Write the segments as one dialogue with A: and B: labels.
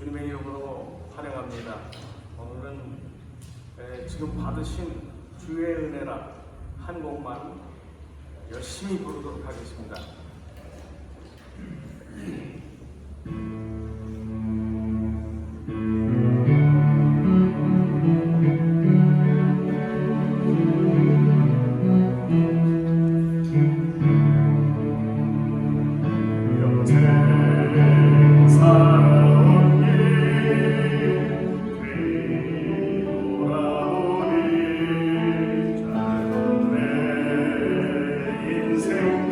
A: 주님의 이름으로 환영합니다. 오늘은 지금 받으신 주의 은혜라 한 곡만 열심히 부르도록 하겠습니다.
B: 인생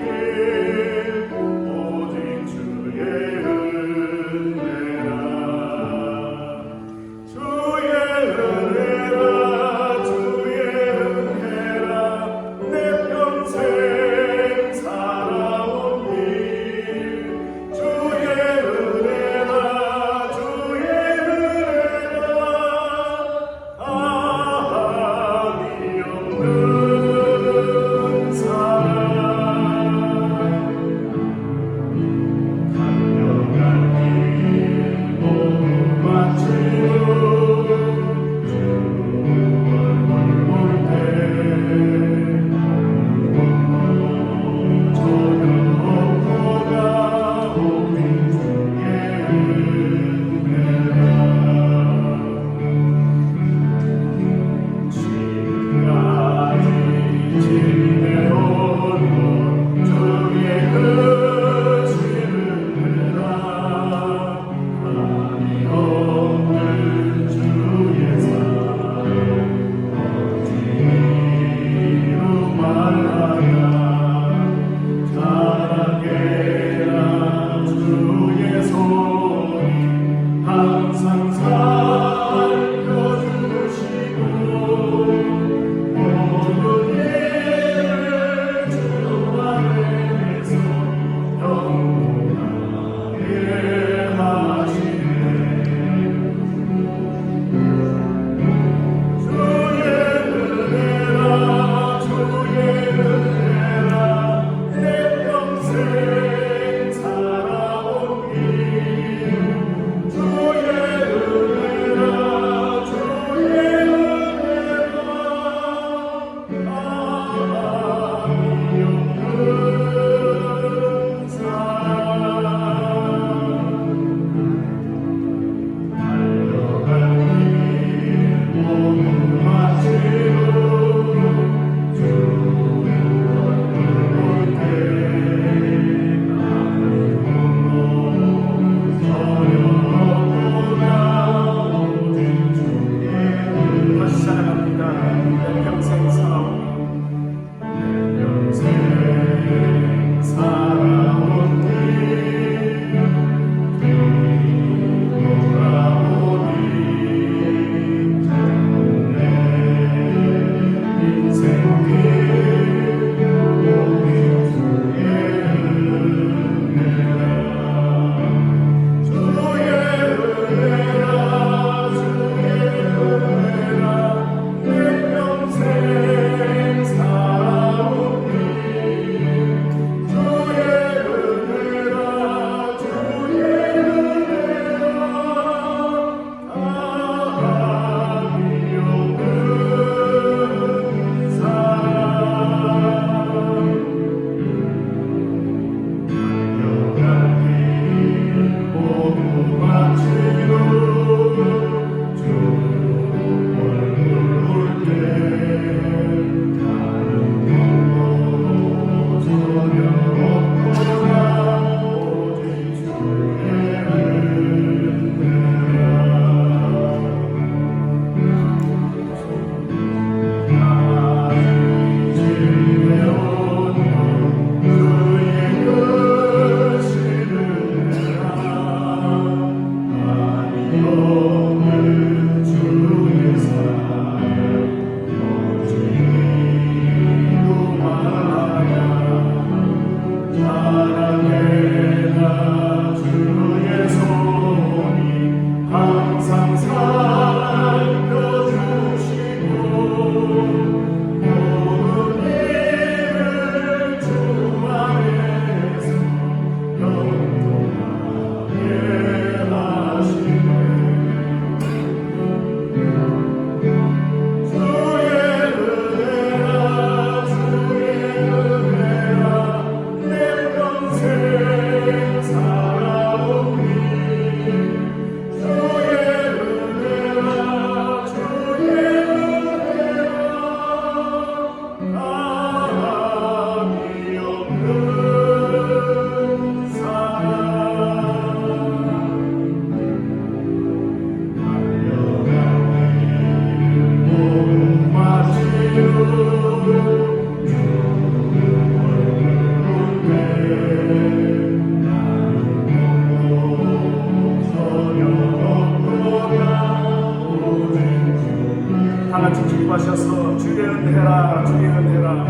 A: 같이 기뻐하셔서 주의 은혜라 주의 은혜라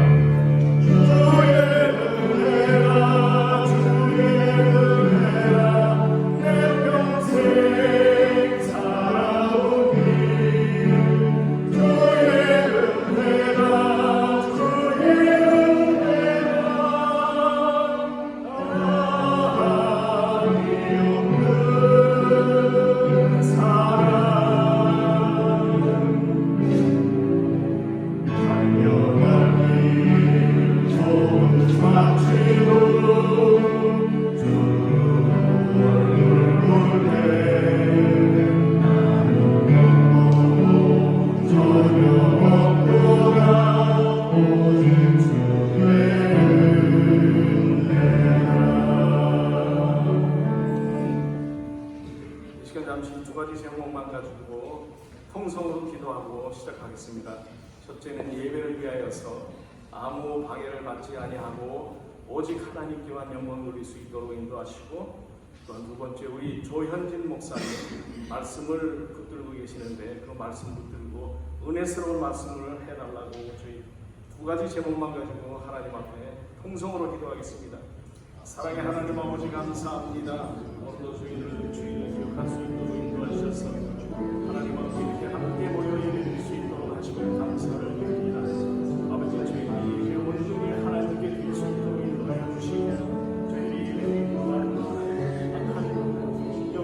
A: 주의 은혜라 주의 은혜라 내 평생 살아오니 주의 은혜라 주의 은혜라 잠시 두 가지 제목만 가지고 통성으로 기도하고 시작하겠습니다. 첫째는 예배를 위하여서 아무 방해를 받지 아니하고 오직 하나님께만 영광 돌릴 수 있도록 인도하시고, 또한 두 번째 우리 조현진 목사님 말씀을 붙들고 계시는데 그 말씀 붙들고 은혜스러운 말씀을 해달라고 저희 두 가지 제목만 가지고 하나님 앞에 통성으로 기도하겠습니다. 사랑의 하나님 아버지 감사합니다. 오늘도 주인을 기억할 수 있도록 인도하셔서 하나님 앞에 이렇게 함께 모여 예배드릴 수 있도록 하시고 감사를 드립니다. 아버지 저희들이 온전히 하나님께 드릴 수 있도록 인도하여 주시고, 저희들이 예배드리는 악한 영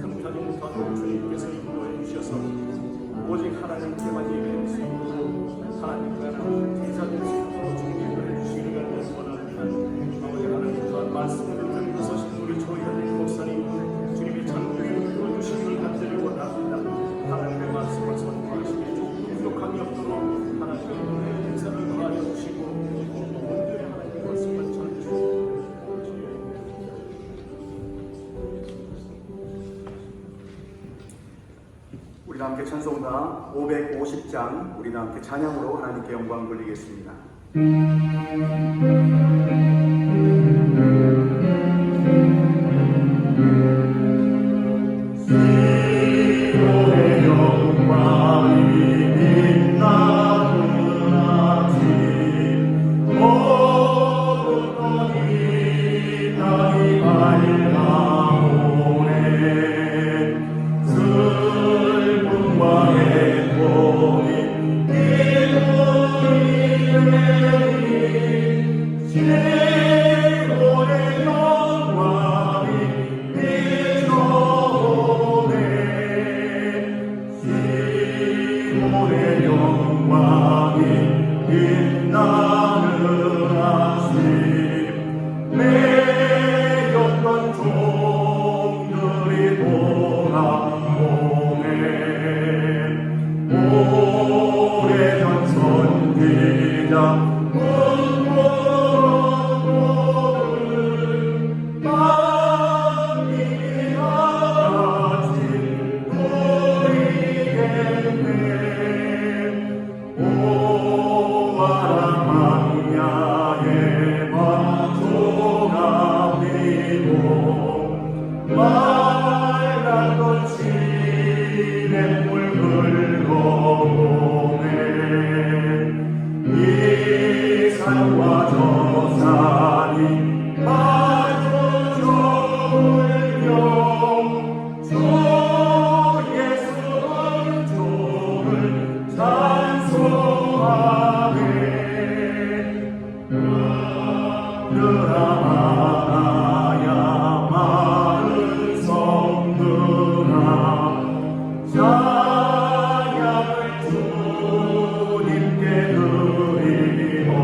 A: 틈타지 못하도록 주님께서 인도해 주셔서 오직 하나님께만 예배할 수 있도록 하나님과 대사될 수 있도록 주님 인도해 주시기를 원합니다. 아버지 하나님 또한 말씀을 들고 서신 우리 조현진 목사님 주님의 찬송을 불러주시기를 간절히 원합니다. 하나님의 말씀을 선포하시기에 조금 부족함이 없도록 하나님의 은혜의 인사를 더하여 주시고 온전히 하나님의 말씀을 전해주시고,
B: 우리 함께 찬송가 550장 우리 함께 찬양으로 하나님께 영광 돌리겠습니다.
A: 시온의 영광이 빛나는 아침 모든 것이 다시 밝아오네. 슬픔과 애통이 기쁨이 시온의 영광이 비춰오네. 시온의 영광이 빛나는 아침 매였던 종들이 돌아오네. 오래전 선지자 산과 저 산이 마주 졸려 주 예수 은총을 찬송하네. 하늘아 바다야 마른 성들아 찬양을 주님께 드리오라.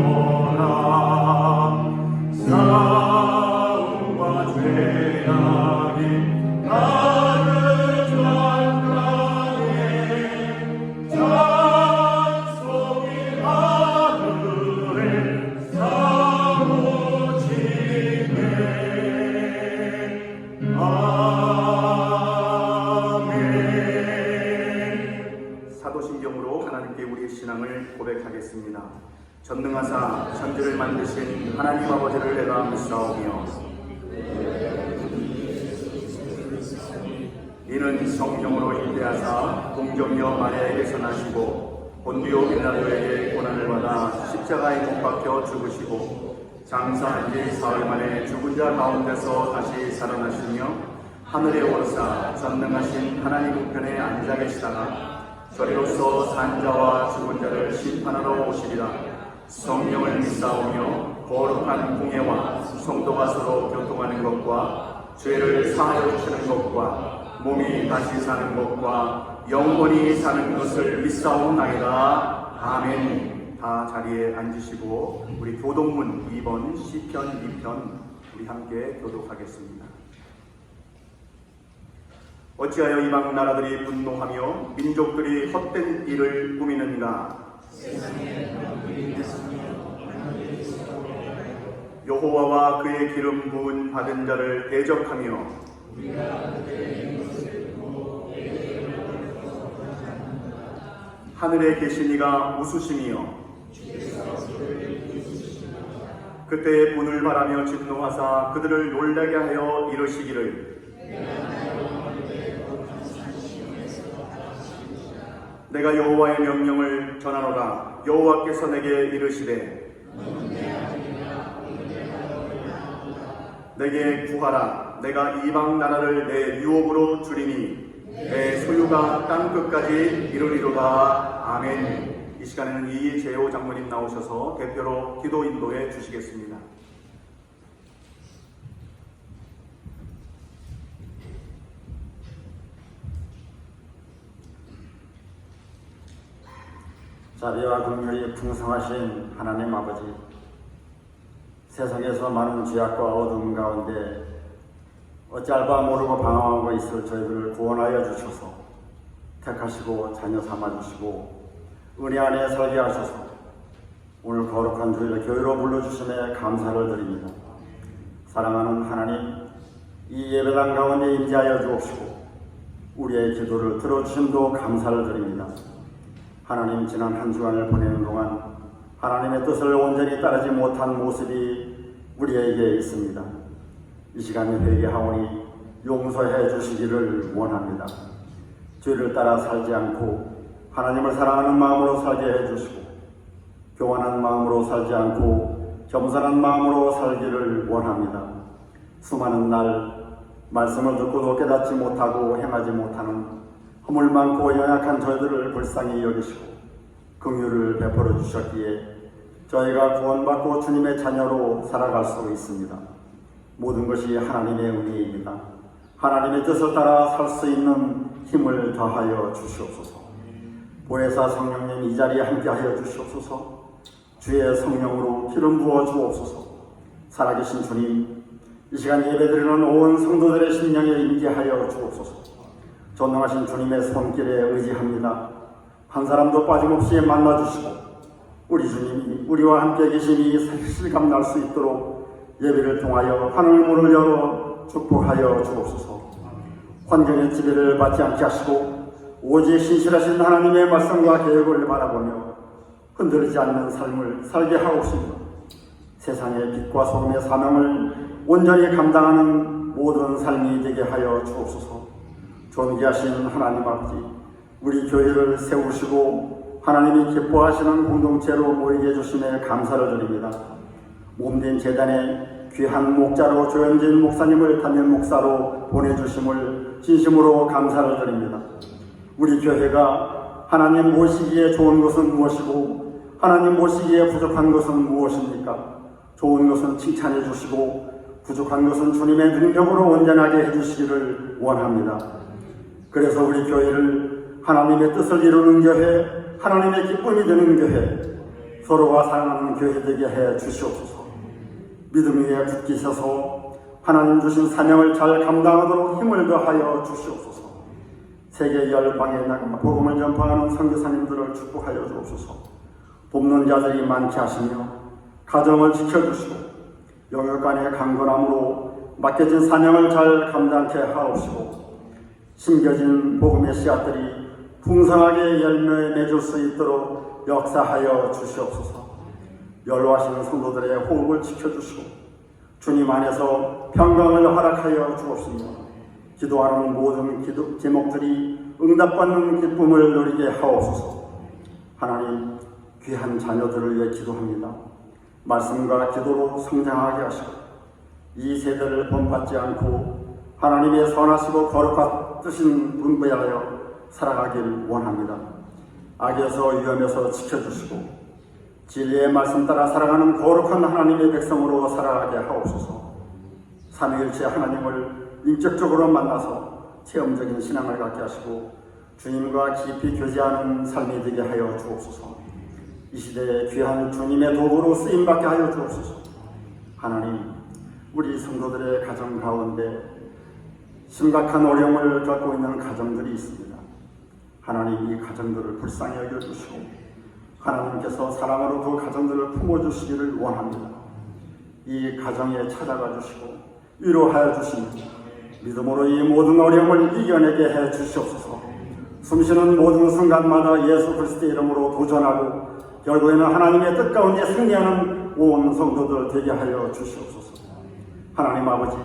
A: 싸움과 죄악이 나를 장난해 찬송이 하늘에 사무치네. 아멘.
B: 사도신경으로 하나님께 우리의 신앙을 고백하겠습니다. 전능하사 천지를 만드신 하나님 아버지를 내가 믿사오며 이는 성령으로 인대하사 동정녀 마리아에게서 나시고 본디오 빌라도에게 고난을 받아 십자가에 못 박혀 죽으시고 장사한 지 사흘 만에 죽은 자 가운데서 다시 살아나시며 하늘에 오르사 전능하신 하나님 우편에 앉아 계시다가 저리로서 산자와 죽은 자를 심판하러 오시리라. 성령을 믿사오며 거룩한 공예와 성도가 서로 교통하는 것과 죄를 사하여 주시는 것과 몸이 다시 사는 것과 영원히 사는 것을 믿사옵나이다. 아멘. 다 자리에 앉으시고 우리 교독문 2번 시편 2편 우리 함께 교독하겠습니다. 어찌하여 이방 나라들이 분노하며 민족들이 헛된 일을 꾸미는가? 여호와와 그의 기름 부은 받은 자를 대적하며 하늘에 계신 이가 웃으시며 그때 분을 바라며 진노하사 그들을 놀라게 하여 이르시기를 내가 여호와의 명령을 전하노라. 여호와께서 내게 이르시되 내게 구하라. 내가 이방 나라를 내 유업으로 주리니 내 소유가 땅 끝까지 이르리로다. 아멘. 이 시간에는 이재호 장모님 나오셔서 대표로 기도 인도해 주시겠습니다.
C: 자비와 긍휼이 풍성하신 하나님 아버지, 세상에서 많은 죄악과 어두움 가운데 어찌알바 모르고 방황하고 있을 저희들을 구원하여 주셔서 택하시고 자녀 삼아주시고 은혜 안에 살게 하셔서 오늘 거룩한 주일을 교회로 불러주심에 감사를 드립니다. 사랑하는 하나님, 이 예배당 가운데 임재하여 주옵시고 우리의 기도를 들어주심도 감사를 드립니다. 하나님, 지난 한 주간을 보내는 동안 하나님의 뜻을 온전히 따르지 못한 모습이 우리에게 있습니다. 이 시간에 회개하오니 용서해 주시기를 원합니다. 죄를 따라 살지 않고 하나님을 사랑하는 마음으로 살게 해주시고 교만한 마음으로 살지 않고 겸손한 마음으로 살기를 원합니다. 수많은 날 말씀을 듣고도 깨닫지 못하고 행하지 못하는 허물 많고 연약한 저희들을 불쌍히 여기시고 긍휼을 베풀어 주셨기에 저희가 구원받고 주님의 자녀로 살아갈 수 있습니다. 모든 것이 하나님의 은혜입니다. 하나님의 뜻을 따라 살 수 있는 힘을 더하여 주시옵소서. 보혜사 성령님 이 자리에 함께하여 주시옵소서. 주의 성령으로 기름 부어 주옵소서. 살아계신 주님, 이 시간 예배드리는 온 성도들의 심령에 임재하여 주옵소서. 전능하신 주님의 손길에 의지합니다. 한 사람도 빠짐없이 만나주시고 우리 주님이 우리와 함께 계심이 실감 날 수 있도록 예배를 통하여 하늘 문을 열어 축복하여 주옵소서. 환경의 지배를 받지 않게 하시고 오직 신실하신 하나님의 말씀과 계획을 바라보며 흔들리지 않는 삶을 살게 하옵소서. 세상의 빛과 소금의 사명을 온전히 감당하는 모든 삶이 되게 하여 주옵소서. 존귀하신 하나님 아버지, 우리 교회를 세우시고 하나님이 기뻐하시는 공동체로 모이게 해주심에 감사를 드립니다. 몸된 재단에 귀한 목자로 조현진 목사님을 담임 목사로 보내주심을 진심으로 감사를 드립니다. 우리 교회가 하나님 모시기에 좋은 것은 무엇이고 하나님 모시기에 부족한 것은 무엇입니까? 좋은 것은 칭찬해 주시고 부족한 것은 주님의 능력으로 온전하게 해주시기를 원합니다. 그래서 우리 교회를 하나님의 뜻을 이루는 교회, 하나님의 기쁨이 되는 교회, 서로가 사랑하는 교회 되게 해 주시옵소서. 믿음 위에 굳게 서서 하나님 주신 사명을 잘 감당하도록 힘을 더하여 주시옵소서. 세계 열방에 나가 복음을 전파하는 선교사님들을 축복하여 주옵소서. 돕는 자들이 많게 하시며 가정을 지켜주시고 영역간의 강건함으로 맡겨진 사명을 잘 감당케 하옵시고 심겨진 복음의 씨앗들이 풍성하게 열매 맺을 수 있도록 역사하여 주시옵소서. 연로하시는 성도들의 호흡을 지켜주시고 주님 안에서 평강을 허락하여 주옵시며 기도하는 모든 제목들이 응답받는 기쁨을 누리게 하옵소서. 하나님 귀한 자녀들을 위해 기도합니다. 말씀과 기도로 성장하게 하시고 이 세대를 본받지 않고 하나님의 선하시고 거룩하신 분부에 하여 살아가길 원합니다. 악에서 위험에서 지켜주시고 진리의 말씀 따라 살아가는 거룩한 하나님의 백성으로 살아가게 하옵소서. 삼위일체 하나님을 인격적으로 만나서 체험적인 신앙을 갖게 하시고 주님과 깊이 교제하는 삶이 되게 하여 주옵소서. 이 시대에 귀한 주님의 도구로 쓰임받게 하여 주옵소서. 하나님, 우리 성도들의 가정 가운데 심각한 어려움을 겪고 있는 가정들이 있습니다. 하나님, 이 가정들을 불쌍히 여겨주시고 하나님께서 사랑으로 그 가정들을 품어주시기를 원합니다. 이 가정에 찾아가 주시고 위로하여 주시며 믿음으로 이 모든 어려움을 이겨내게 해 주시옵소서. 숨쉬는 모든 순간마다 예수 그리스도의 이름으로 도전하고 결국에는 하나님의 뜻 가운데 승리하는 온 성도들 되게 하여 주시옵소서. 하나님 아버지,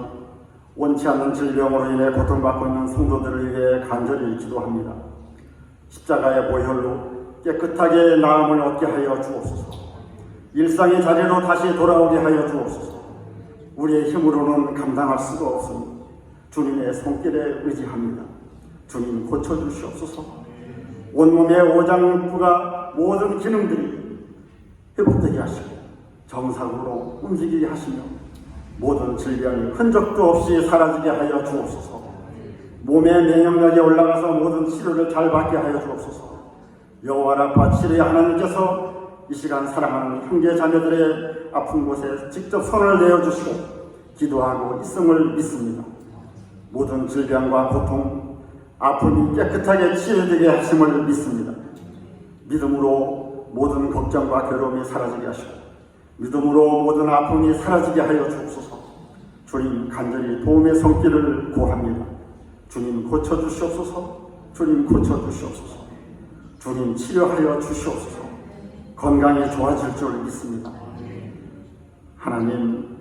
C: 원치 않는 질병으로 인해 고통받고 있는 성도들을 위해 간절히 기도합니다. 십자가의 보혈로 깨끗하게 나음을 얻게 하여 주옵소서. 일상의 자리로 다시 돌아오게 하여 주옵소서. 우리의 힘으로는 감당할 수가 없으니 주님의 손길에 의지합니다. 주님 고쳐주시옵소서. 온몸의 오장부가 모든 기능들이 회복되게 하시고 정상으로 움직이게 하시며 모든 질병이 흔적도 없이 사라지게 하여 주옵소서. 몸의 면역력이 올라가서 모든 치료를 잘 받게 하여 주옵소서. 여호와 라파 치료의 하나님께서 이 시간 사랑하는 형제 자매들의 아픈 곳에 직접 손을 내어주시고 기도하고 있음을 믿습니다. 모든 질병과 고통, 아픔이 깨끗하게 치유되게 하심을 믿습니다. 믿음으로 모든 걱정과 괴로움이 사라지게 하시고 믿음으로 모든 아픔이 사라지게 하여 주옵소서. 주님 간절히 도움의 손길을 구합니다. 주님 고쳐주시옵소서. 주님 고쳐주시옵소서. 주님 치료하여 주시옵소서. 건강이 좋아질 줄 믿습니다. 하나님,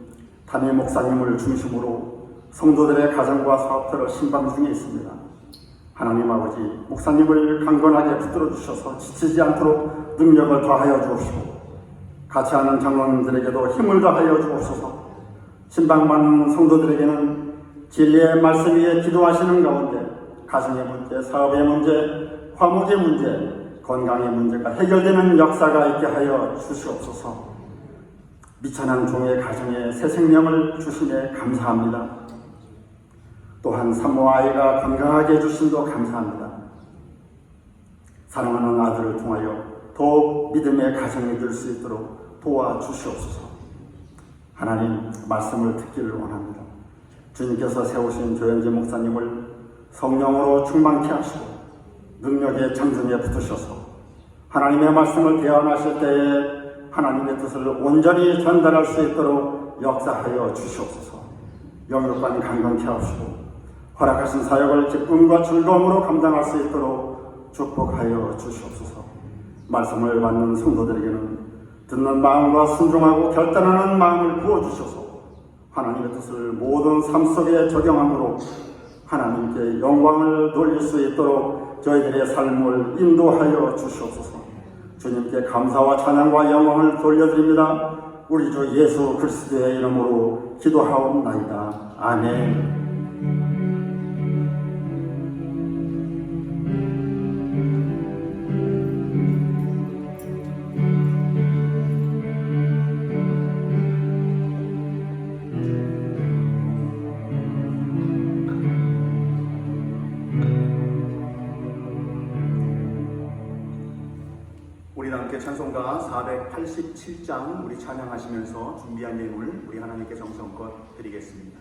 C: 담임 목사님을 중심으로 성도들의 가정과 사업들을 신방 중에 있습니다. 하나님 아버지, 목사님을 강건하게 붙들어 주셔서 지치지 않도록 능력을 더하여 주옵시고 같이 하는 장로님들에게도 힘을 더하여 주옵소서. 신방 많은 성도들에게는 진리의 말씀 위에 기도하시는 가운데 가정의 문제, 사업의 문제, 화목의 문제, 건강의 문제가 해결되는 역사가 있게 하여 주시옵소서. 미천한 종의 가정에 새 생명을 주심에 감사합니다. 또한 산모 아이가 건강하게 해주심도 감사합니다. 사랑하는 아들을 통하여 더욱 믿음의 가정이 될 수 있도록 도와주시옵소서. 하나님, 말씀을 듣기를 원합니다. 주님께서 세우신 조현재 목사님을 성령으로 충만케 하시고 능력의 장중에 붙으셔서 하나님의 말씀을 대언하실 때에 하나님의 뜻을 온전히 전달할 수 있도록 역사하여 주시옵소서. 영육간 강건케 하시고 허락하신 사역을 기쁨과 즐거움으로 감당할 수 있도록 축복하여 주시옵소서. 말씀을 받는 성도들에게는 듣는 마음과 순종하고 결단하는 마음을 부어주셔서 하나님의 뜻을 모든 삶 속에 적용함으로 하나님께 영광을 돌릴 수 있도록 저희들의 삶을 인도하여 주시옵소서. 주님께 감사와 찬양과 영광을 돌려드립니다. 우리 주 예수 그리스도의 이름으로 기도하옵나이다. 아멘.
B: 우리 함께 찬송가 487장 우리 찬양하시면서 준비한 예물 우리 하나님께 정성껏 드리겠습니다.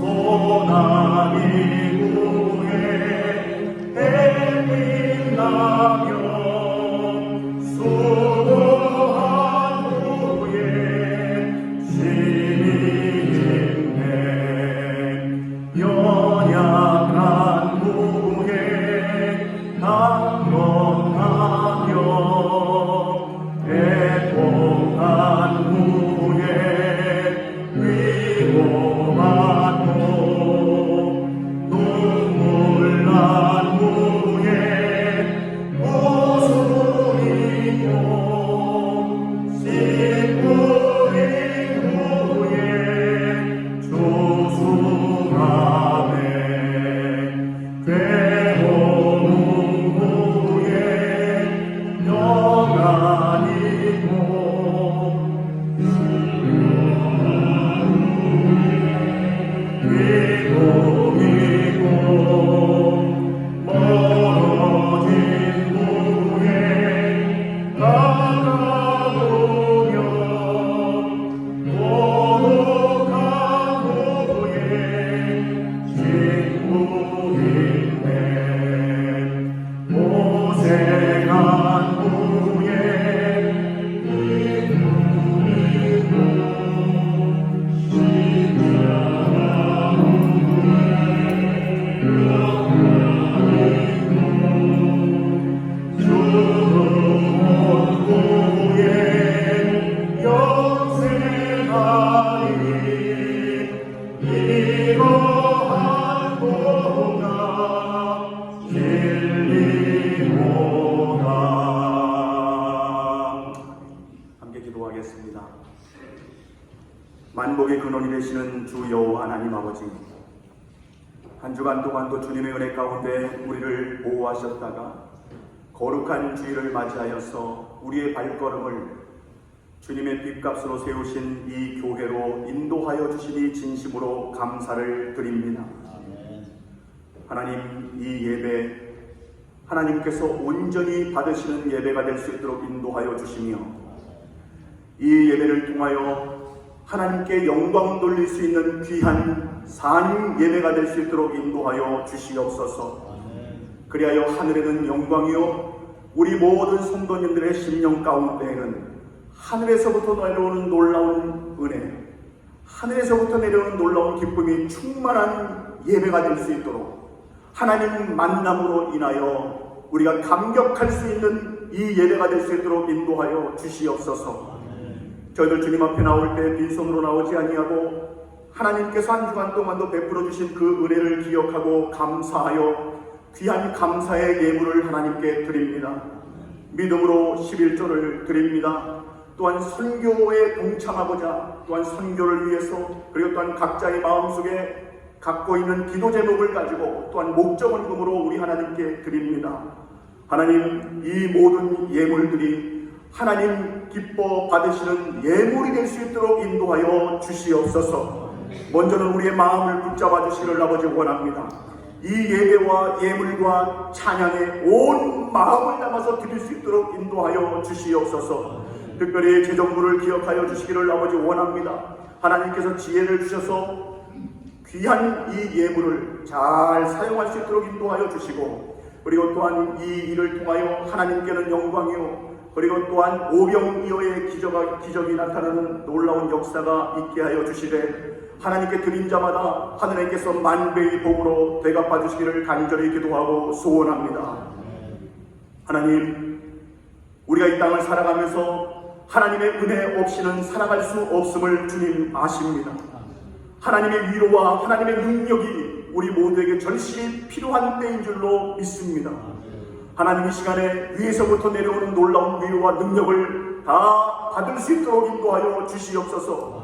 D: 소나기 후에 햇빛 나며
B: 만복의 근원이 되시는 주 여호와 하나님 아버지, 한 주간 동안도 주님의 은혜 가운데 우리를 보호하셨다가 거룩한 주일을 맞이하여서 우리의 발걸음을 주님의 빚값으로 세우신 이 교회로 인도하여 주시니 진심으로 감사를 드립니다. 하나님, 이 예배 하나님께서 온전히 받으시는 예배가 될 수 있도록 인도하여 주시며, 이 예배를 통하여 하나님께 영광 돌릴 수 있는 귀한 산 예배가 될 수 있도록 인도하여 주시옵소서. 그리하여 하늘에는 영광이요 우리 모든 성도님들의 심령 가운데에는 하늘에서부터 내려오는 놀라운 은혜, 하늘에서부터 내려오는 놀라운 기쁨이 충만한 예배가 될 수 있도록 하나님 만남으로 인하여 우리가 감격할 수 있는 이 예배가 될 수 있도록 인도하여 주시옵소서. 저희들 주님 앞에 나올 때 빈손으로 나오지 아니하고 하나님께서 한 주간 동안도 베풀어 주신 그 은혜를 기억하고 감사하여 귀한 감사의 예물을 하나님께 드립니다. 믿음으로 11조를 드립니다. 또한 선교에 동참하고자, 또한 선교를 위해서, 그리고 또한 각자의 마음속에 갖고 있는 기도 제목을 가지고 또한 목적원금으로 우리 하나님께 드립니다. 하나님, 이 모든 예물들이 하나님 기뻐 받으시는 예물이 될 수 있도록 인도하여 주시옵소서. 먼저는 우리의 마음을 붙잡아 주시기를 아버지 원합니다. 이 예배와 예물과 찬양에 온 마음을 담아서 드릴 수 있도록 인도하여 주시옵소서. 특별히 재정부를 기억하여 주시기를 아버지 원합니다. 하나님께서 지혜를 주셔서 귀한 이 예물을 잘 사용할 수 있도록 인도하여 주시고, 그리고 또한 이 일을 통하여 하나님께는 영광이요, 그리고 또한 오병이어의 기적이 나타나는 놀라운 역사가 있게 하여 주시되, 하나님께 드린 자마다 하나님께서 만배의 복으로 대갚아 주시기를 간절히 기도하고 소원합니다. 하나님, 우리가 이 땅을 살아가면서 하나님의 은혜 없이는 살아갈 수 없음을 주님 아십니다. 하나님의 위로와 하나님의 능력이 우리 모두에게 절실히 필요한 때인 줄로 믿습니다. 하나님, 이 시간에 위에서부터 내려오는 놀라운 위로와 능력을 다 받을 수 있도록 인도하여 주시옵소서.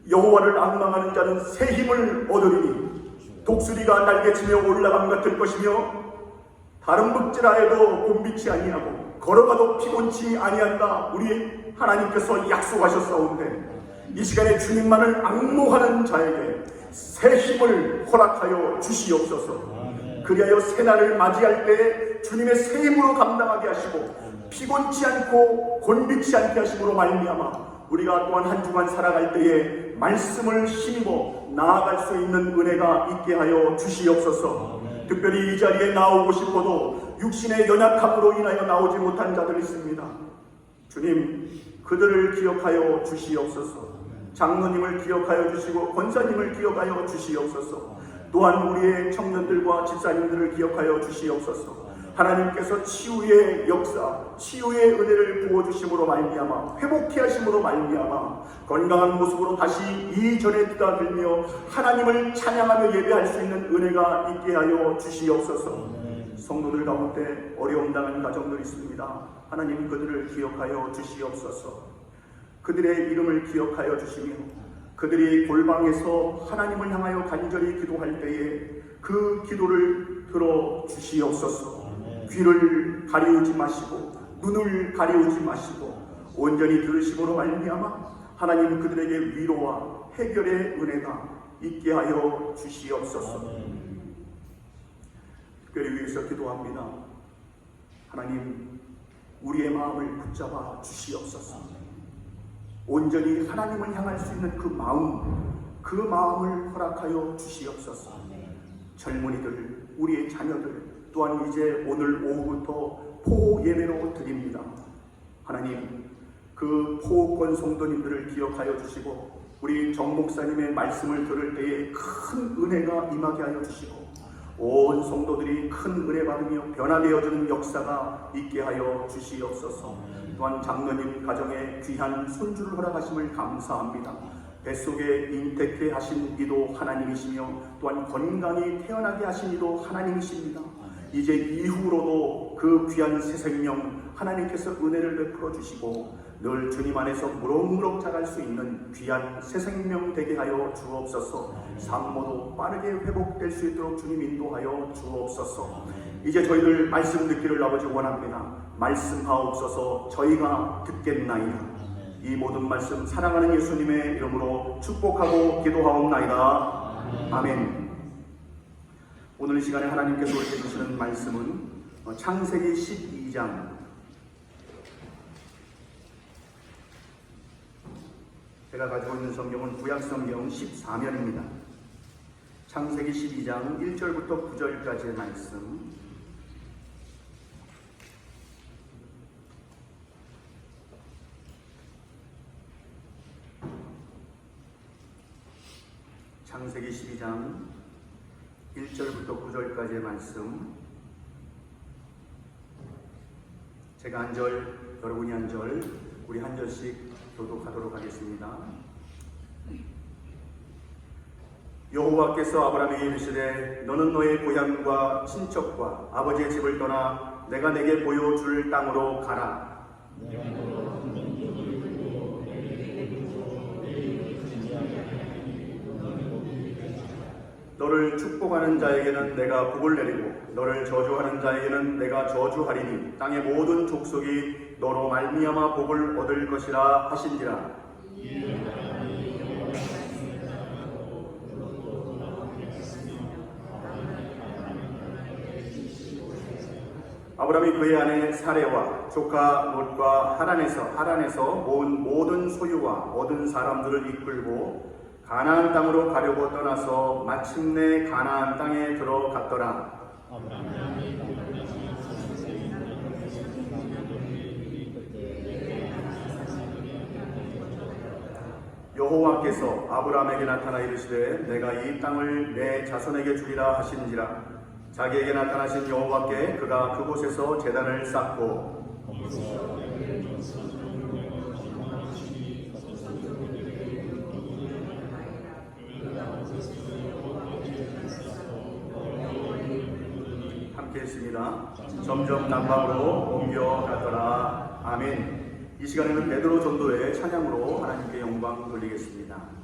B: 여호와를 앙망하는 자는 새 힘을 얻으리니 독수리가 날개치며 올라감 같을 것이며 다른 복지라해도 곤비치 아니하고 걸어가도 피곤치 아니한다. 우리 하나님께서 약속하셨사온데, 이 시간에 주님만을 앙모하는 자에게 새 힘을 허락하여 주시옵소서. 그리하여 새날을 맞이할 때 주님의 새 힘으로 감당하게 하시고 피곤치 않고 곤비치 않게 하심으로 말미암아 우리가 또한 한 주간 살아갈 때에 말씀을 힘입어 나아갈 수 있는 은혜가 있게 하여 주시옵소서. 특별히 이 자리에 나오고 싶어도 육신의 연약함으로 인하여 나오지 못한 자들이 있습니다. 주님, 그들을 기억하여 주시옵소서. 장로님을 기억하여 주시고 권사님을 기억하여 주시옵소서. 또한 우리의 청년들과 집사님들을 기억하여 주시옵소서. 하나님께서 치유의 역사, 치유의 은혜를 부어주심으로 말미암아 회복케 하심으로 말미암아 건강한 모습으로 다시 이전에 뛰어들며 하나님을 찬양하며 예배할 수 있는 은혜가 있게 하여 주시옵소서. 성도들 가운데 어려움 당한 가정들이 있습니다. 하나님, 그들을 기억하여 주시옵소서. 그들의 이름을 기억하여 주시며 그들이 골방에서 하나님을 향하여 간절히 기도할 때에 그 기도를 들어 주시옵소서. 귀를 가리우지 마시고 눈을 가리우지 마시고 온전히 들으심으로 말미암아 하나님, 그들에게 위로와 해결의 은혜가 있게 하여 주시옵소서. 특별히 위해서 기도합니다. 하나님, 우리의 마음을 붙잡아 주시옵소서. 온전히 하나님을 향할 수 있는 그 마음을 허락하여 주시옵소서. 젊은이들, 우리의 자녀들 또한 이제 오늘 오후부터 포호 예배로 드립니다. 하나님, 그 포호권 성도님들을 기억하여 주시고 우리 정 목사님의 말씀을 들을 때에 큰 은혜가 임하게 하여 주시고 온 성도들이 큰 은혜 받으며 변화되어지는 역사가 있게 하여 주시옵소서. 또한 장로님 가정에 귀한 손주를 허락하심을 감사합니다. 뱃속에 잉태케 하신 이도 하나님이시며 또한 건강히 태어나게 하신 이도 하나님이십니다. 이제 이후로도 그 귀한 새 생명 하나님께서 은혜를 베풀어 주시고 늘 주님 안에서 무럭무럭 자랄 수 있는 귀한 새 생명 되게 하여 주옵소서. 산모도 빠르게 회복될 수 있도록 주님 인도하여 주옵소서. 이제 저희들 말씀 듣기를 아버지 원합니다. 말씀하옵소서. 저희가 듣겠나이다. 이 모든 말씀 사랑하는 예수님의 이름으로 축복하고 기도하옵나이다. 아멘. 오늘 이 시간에 하나님께서 우리에게 주시는 말씀은 창세기 12장 제가 가지고 있는 성경은 구약성경 14면입니다. 창세기 12장 1절부터 9절까지의 말씀. 창세기 12장 1절부터 9절까지의 말씀. 제가 한 절, 여러분이 한 절, 우리 한 절씩 교독하도록 하겠습니다. 여호와께서 아브라함에게 이르시되 너는 너의 고향과 친척과 아버지의 집을 떠나 내가 내게 보여줄 땅으로 가라. 너를 축복하는 자에게는 내가 복을 내리고 너를 저주하는 자에게는 내가 저주하리니 땅의 모든 족속이 너로 말미암아 복을 얻을 것이라 하신지라. 아브라함이 그의 아내 사레와 조카 롯과 하란에서 모은 모든 소유와 얻은 사람들을 이끌고 가나안 땅으로 가려고 떠나서 마침내 가나안 땅에 들어갔더라. 여호와께서 아브라함에게 나타나 이르시되 내가 이 땅을 내 자손에게 주리라 하신지라. 자기에게 나타나신 여호와께 그가 그곳에서 제단을 쌓고 함께 했습니다. 점점 남방으로 옮겨가더라. 아멘. 이 시간에는 베드로 전도의 찬양으로 하나님께 영광 돌리겠습니다.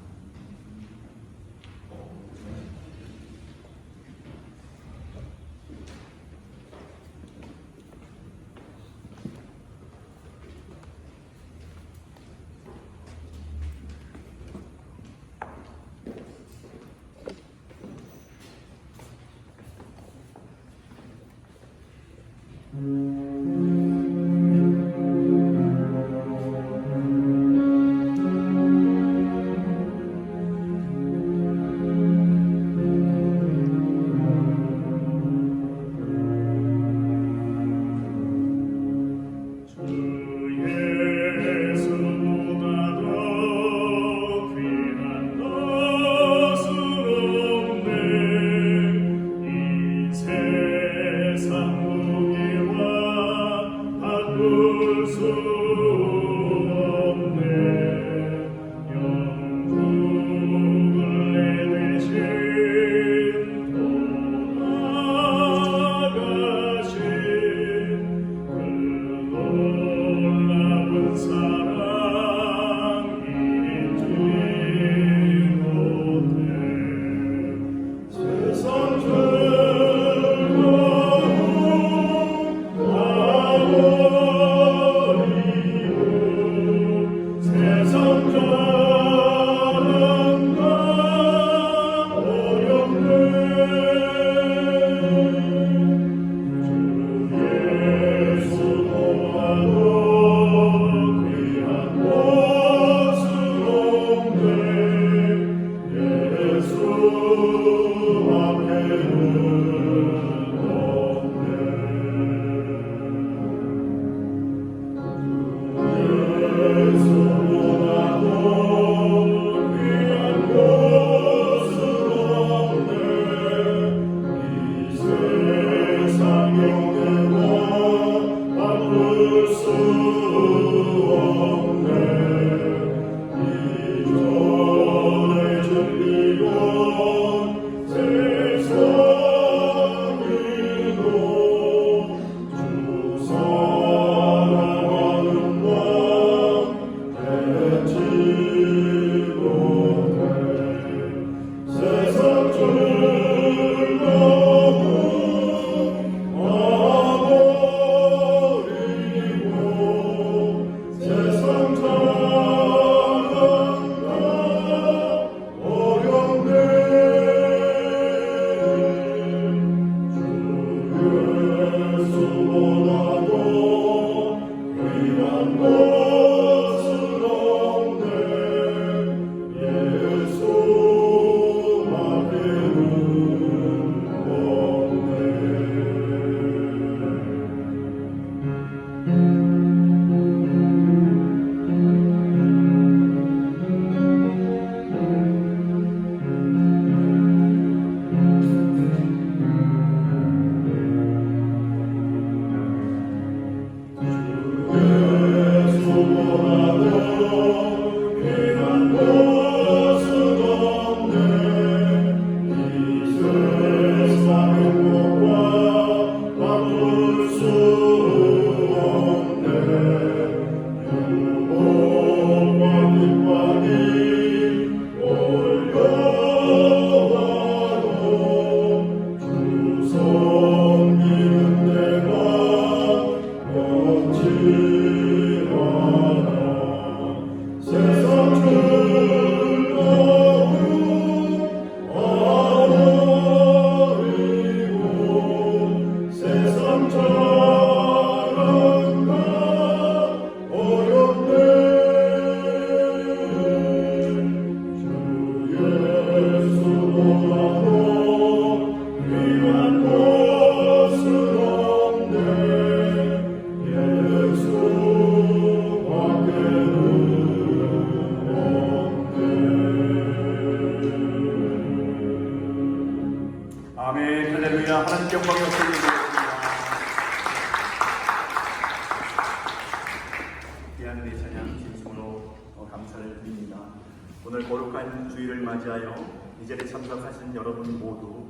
D: 예수
B: 영광 역사드리겠습니다. 귀한 찬양 진심으로 감사를 드립니다. 오늘 거룩한 주일을 맞이하여 이 자리에 참석하신 여러분 모두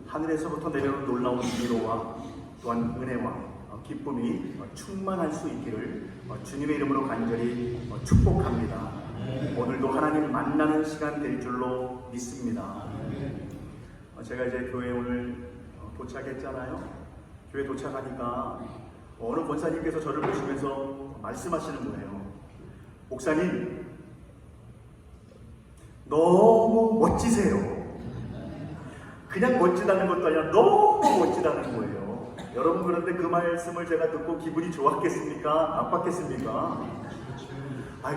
B: 하늘에서부터 내려오는 놀라운 위로와 또한 은혜와 기쁨이 충만할 수 있기를 주님의 이름으로 간절히 축복합니다. 오늘도 하나님 만나는 시간 될 줄로 믿습니다. 제가 이제 교회에 오늘 도착했잖아요. 교회 도착하니까 어느 권사님께서 저를 보시면서 말씀하시는 거예요. 목사님, 너무 멋지세요. 그냥 멋지다는 것도 아니라 너무 멋지다는 거예요. 여러분, 그런데 그 말씀을 제가 듣고 기분이 좋았겠습니까? 나빴겠습니까?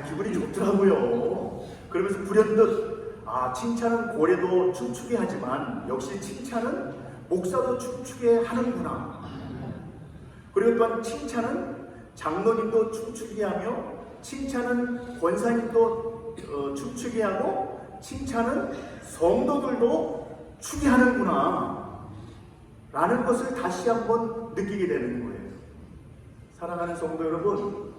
B: 기분이 좋더라고요. 그러면서 불현듯 칭찬은 고래도 춤추게 하지만 역시 칭찬은 목사도 춤추게 하는구나. 그리고 또한 칭찬은 장로님도 춤추게 하며 칭찬은 권사님도 춤추게 하고 칭찬은 성도들도 추게 하는구나 라는 것을 다시 한번 느끼게 되는 거예요. 사랑하는 성도 여러분,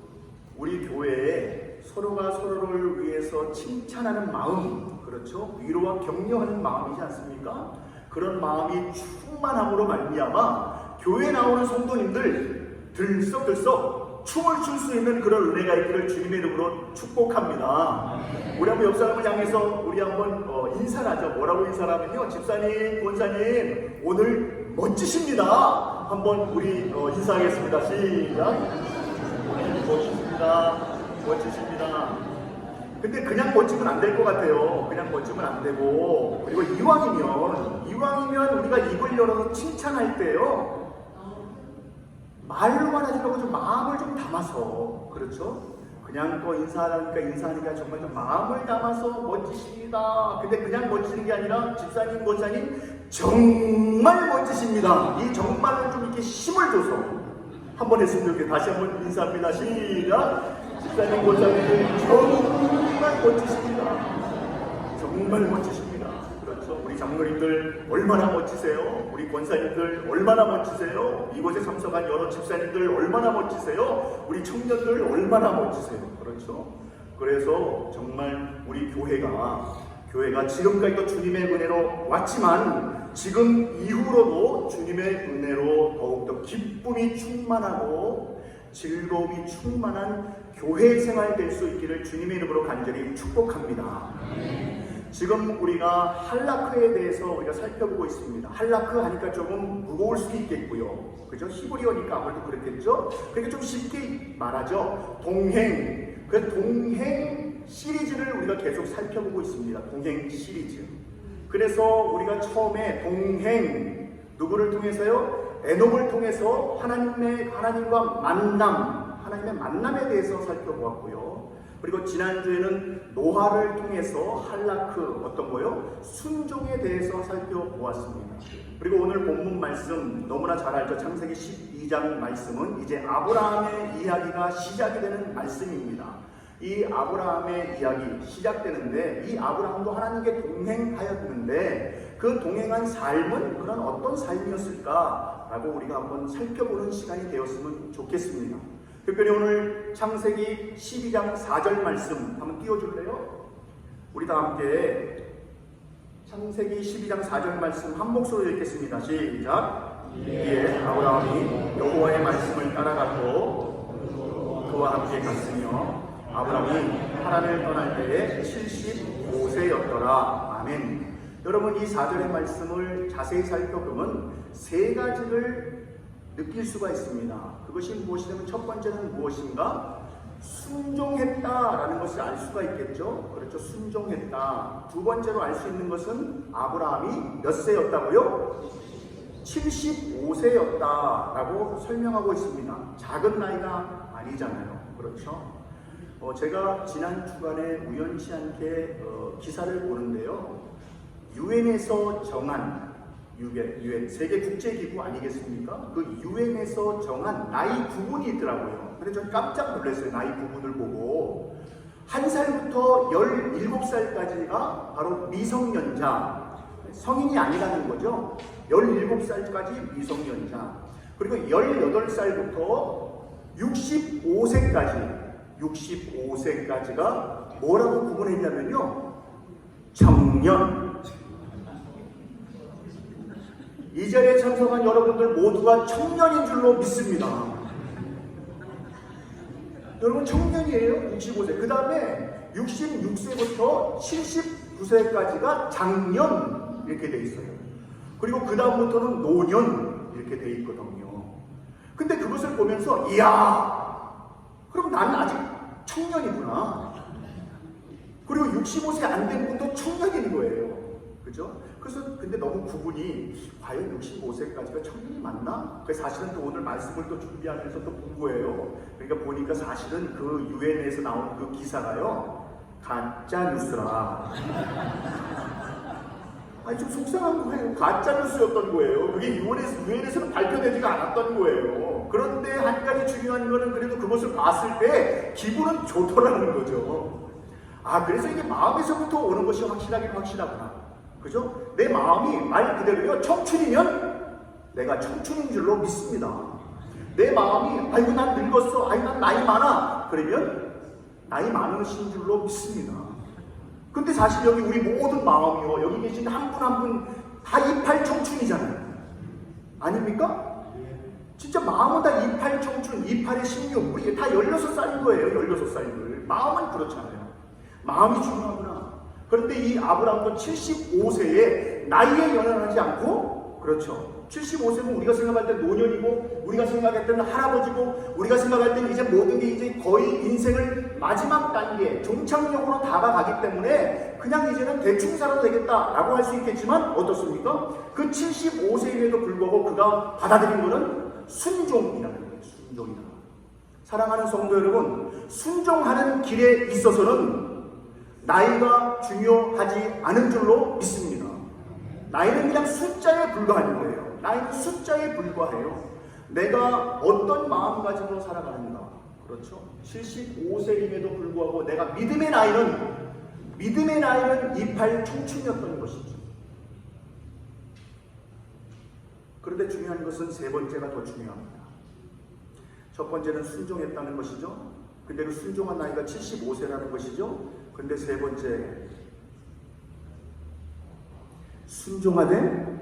B: 우리 교회에 서로가 서로를 위해서 칭찬하는 마음, 그렇죠? 위로와 격려하는 마음이지 않습니까? 그런 마음이 충만함으로 말미암아 교회에 나오는 성도님들 들썩들썩 춤을 출 수 있는 그런 은혜가 있기를 주님의 이름으로 축복합니다. 우리 한번 옆 사람을 향해서 우리 한번 인사를 하죠. 뭐라고 인사를 하면요, 집사님, 권사님 오늘 멋지십니다. 한번 우리 인사하겠습니다. 시작. 멋지십니다. 멋지십니다. 근데 그냥 멋지면 안 될 것 같아요. 그냥 멋지면 안 되고, 그리고 이왕이면 우리가 입을 열어서 칭찬할 때요, 말로만 하지 말고 좀 마음을 좀 담아서, 그렇죠? 그냥 또 인사하니까 정말 좀 마음을 담아서 멋지십니다. 근데 그냥 멋지는 게 아니라 집사님, 권사님 정말 멋지십니다. 이 정말을 좀 이렇게 힘을 줘서 한번 했으면 좋겠어요. 다시 한번 인사합니다. 시작. 집사님, 권사님 정말 멋지십니다. 정말 멋지십니다. 그렇죠? 우리 장로님들 얼마나 멋지세요? 우리 권사님들 얼마나 멋지세요? 이곳에 참석한 여러 집사님들 얼마나 멋지세요? 우리 청년들 얼마나 멋지세요? 그렇죠? 그래서 정말 우리 교회가 지금까지도 주님의 은혜로 왔지만 지금 이후로도 주님의 은혜로 더욱더 기쁨이 충만하고 즐거움이 충만한 교회 생활 될 수 있기를 주님의 이름으로 간절히 축복합니다. 지금 우리가 할라크에 대해서 우리가 살펴보고 있습니다. 할라크 하니까 조금 무거울 수도 있겠고요. 그죠? 히브리어니까 아무래도 그렇겠죠? 그러니까 좀 쉽게 말하죠. 동행. 그 동행 시리즈를 우리가 계속 살펴보고 있습니다. 동행 시리즈. 그래서 우리가 처음에 동행, 누구를 통해서요? 에녹을 통해서 하나님과 하나님의 만남에 대해서 살펴보았고요. 그리고 지난주에는 노아를 통해서 할라크, 어떤 거요? 순종에 대해서 살펴보았습니다. 그리고 오늘 본문 말씀 너무나 잘 알죠? 창세기 12장 말씀은 이제 아브라함의 이야기가 시작이 되는 말씀입니다. 이 아브라함의 이야기 시작되는데, 이 아브라함도 하나님께 동행하였는데 그 동행한 삶은 그런 어떤 삶이었을까라고 우리가 한번 살펴보는 시간이 되었으면 좋겠습니다. 특별히 오늘 창세기 12장 4절 말씀 한번 띄워줄래요? 우리 다 함께 창세기 12장 4절 말씀 한 목소리로 읽겠습니다. 시작. 이에 아브라함이 여호와의 말씀을 따라갔고 그와 함께 갔으며 아브라함이 하란을 떠날 때에 75세였더라. 아멘. 여러분, 이 4절의 말씀을 자세히 살펴보면 세 가지를 느낄 수가 있습니다. 그것이 무엇이냐면 첫 번째는 무엇인가? 순종했다라는 것을 알 수가 있겠죠. 그렇죠. 순종했다. 두 번째로 알 수 있는 것은 아브라함이 몇 세였다고요? 75세였다라고 설명하고 있습니다. 작은 나이가 아니잖아요. 그렇죠. 제가 지난 주간에 우연치 않게 기사를 보는데요. 유엔에서 정한 유엔 세계 국제기구 아니겠습니까? 그 유엔에서 정한 나이 구분이 있더라고요. 근데 전 깜짝 놀랐어요. 나이 구분을 보고 1살부터 17살까지가 바로 미성년자, 성인이 아니라는 거죠. 17살까지 미성년자. 그리고 18살부터 65세까지가 뭐라고 구분했냐면요. 청년. 이 자리에 참석한 여러분들 모두가 청년인 줄로 믿습니다. 여러분 청년이에요. 65세. 그 다음에 66세부터 79세까지가 장년 이렇게 돼 있어요. 그리고 그 다음부터는 노년 이렇게 돼 있거든요. 근데 그것을 보면서 이야, 그럼 나는 아직 청년이구나. 그리고 65세 안 된 분도 청년인 거예요. 그죠? 그래서 근데 너무 구분이 과연 65세까지가 청년이 맞나? 그래서 사실은 또 오늘 말씀을 또 준비하면서 또 본 거예요. 그러니까 보니까 사실은 그 UN에서 나온 그 기사가요, 가짜 뉴스라. 아니 좀 속상한 거예요. 가짜 뉴스였던 거예요. 그게 UN에서는 발표되지가 않았던 거예요. 그런데 한 가지 중요한 거는 그래도 그것을 봤을 때 기분은 좋더라는 거죠. 아, 그래서 이게 마음에서부터 오는 것이 확실하긴 확실하구나. 그죠? 내 마음이 말 그대로요, 청춘이면 내가 청춘인 줄로 믿습니다. 내 마음이 아이고 난 늙었어, 아이고 난 나이 많아, 그러면 나이 많으신 줄로 믿습니다. 근데 사실 여기 우리 모든 마음이요, 여기 계신 한 분 한 분 다 28 청춘이잖아요. 아닙니까? 진짜 마음은 다 28 청춘, 28에 16, 우리 다 16살인 거예요. 16살들. 마음은 그렇잖아요. 마음이 중요하구나. 그런데 이 아브라함도 75세에 나이에 연연하지 않고, 그렇죠, 75세면 우리가 생각할 때 노년이고, 우리가 생각할 때는 할아버지고, 우리가 생각할 때는 이제 모든 게 이제 거의 인생을 마지막 단계, 종착역으로 다가가기 때문에 그냥 이제는 대충 살아도 되겠다라고 할 수 있겠지만 어떻습니까? 그 75세임에도 불구하고 그가 받아들인 것은 순종이라는 거예요. 순종이다. 사랑하는 성도 여러분, 순종하는 길에 있어서는 나이가 중요하지 않은 줄로 믿습니다. 나이는 그냥 숫자에 불과한 거예요. 나이는 숫자에 불과해요. 내가 어떤 마음가짐으로 살아가는가. 그렇죠? 75세임에도 불구하고 내가 믿음의 나이는 28 청춘이었던 것이죠. 그런데 중요한 것은 세 번째가 더 중요합니다. 첫 번째는 순종했다는 것이죠. 근데 그 순종한 나이가 75세라는 것이죠. 근데 세 번째, 순종하되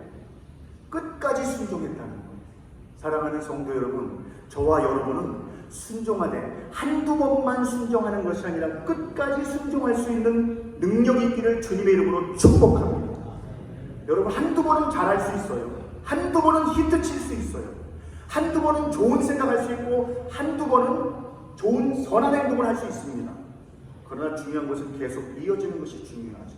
B: 끝까지 순종했다는 거예요. 사랑하는 성도 여러분, 저와 여러분은 순종하되 한두 번만 순종하는 것이 아니라 끝까지 순종할 수 있는 능력이 있기를 주님의 이름으로 축복합니다. 여러분, 한두 번은 잘할 수 있어요. 한두 번은 히트 칠 수 있어요. 한두 번은 좋은 생각할 수 있고, 한두 번은 좋은 선한 행동을 할 수 있습니다. 그러나 중요한 것은 계속 이어지는 것이 중요하죠.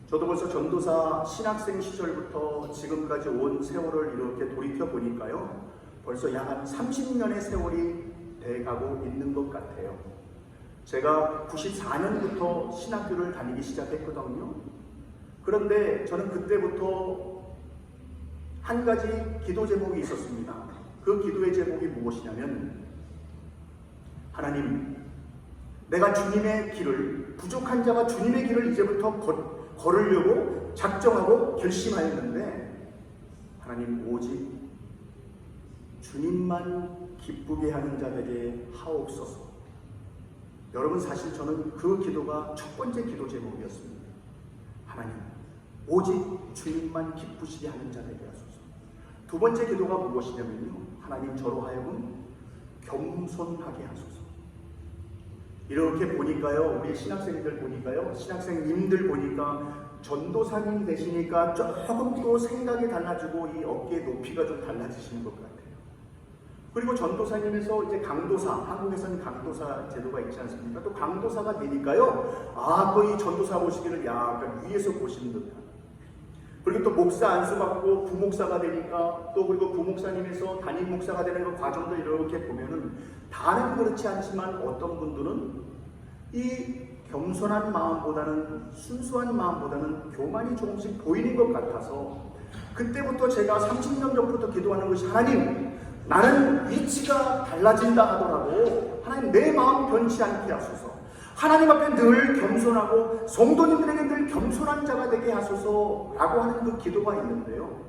B: 저도 벌써 전도사 신학생 시절부터 지금까지 온 세월을 이렇게 돌이켜 보니까요, 벌써 약 한 30년의 세월이 돼가고 있는 것 같아요. 제가 94년부터 신학교를 다니기 시작했거든요. 그런데 저는 그때부터 한 가지 기도 제목이 있었습니다. 그 기도의 제목이 무엇이냐면, 하나님, 내가 주님의 길을, 부족한 자가 주님의 길을 이제부터 걸으려고 작정하고 결심하였는데, 하나님, 오직 주님만 기쁘게 하는 자에게 하옵소서. 여러분, 사실 저는 그 기도가 첫 번째 기도 제목이었습니다. 하나님, 오직 주님만 기쁘시게 하는 자에게 하소서. 두 번째 기도가 무엇이냐면요, 하나님, 저로 하여금 겸손하게 하소서. 이렇게 보니까요, 우리 신학생들 보니까요, 신학생님들 보니까 전도사님 되시니까 조금 또 생각이 달라지고 이 어깨 높이가 좀 달라지시는 것 같아요. 그리고 전도사님에서 이제 강도사, 한국에서는 강도사 제도가 있지 않습니까? 또 강도사가 되니까요, 아, 거의 전도사 보시기를 약간 위에서 보시는 듯한. 그리고 또 목사 안수받고 부목사가 되니까, 또 그리고 부목사님에서 담임 목사가 되는 그 과정들 이렇게 보면은 다는 그렇지 않지만 어떤 분들은 이 겸손한 마음보다는, 순수한 마음보다는 교만이 조금씩 보이는 것 같아서, 그때부터 제가 30년 전부터 기도하는 것이, 하나님, 나는 위치가 달라진다 하더라도 하나님, 내 마음 변치 않게 하소서. 하나님 앞에 늘 겸손하고 성도님들에게 늘 겸손한 자가 되게 하소서라고 하는 그 기도가 있는데요.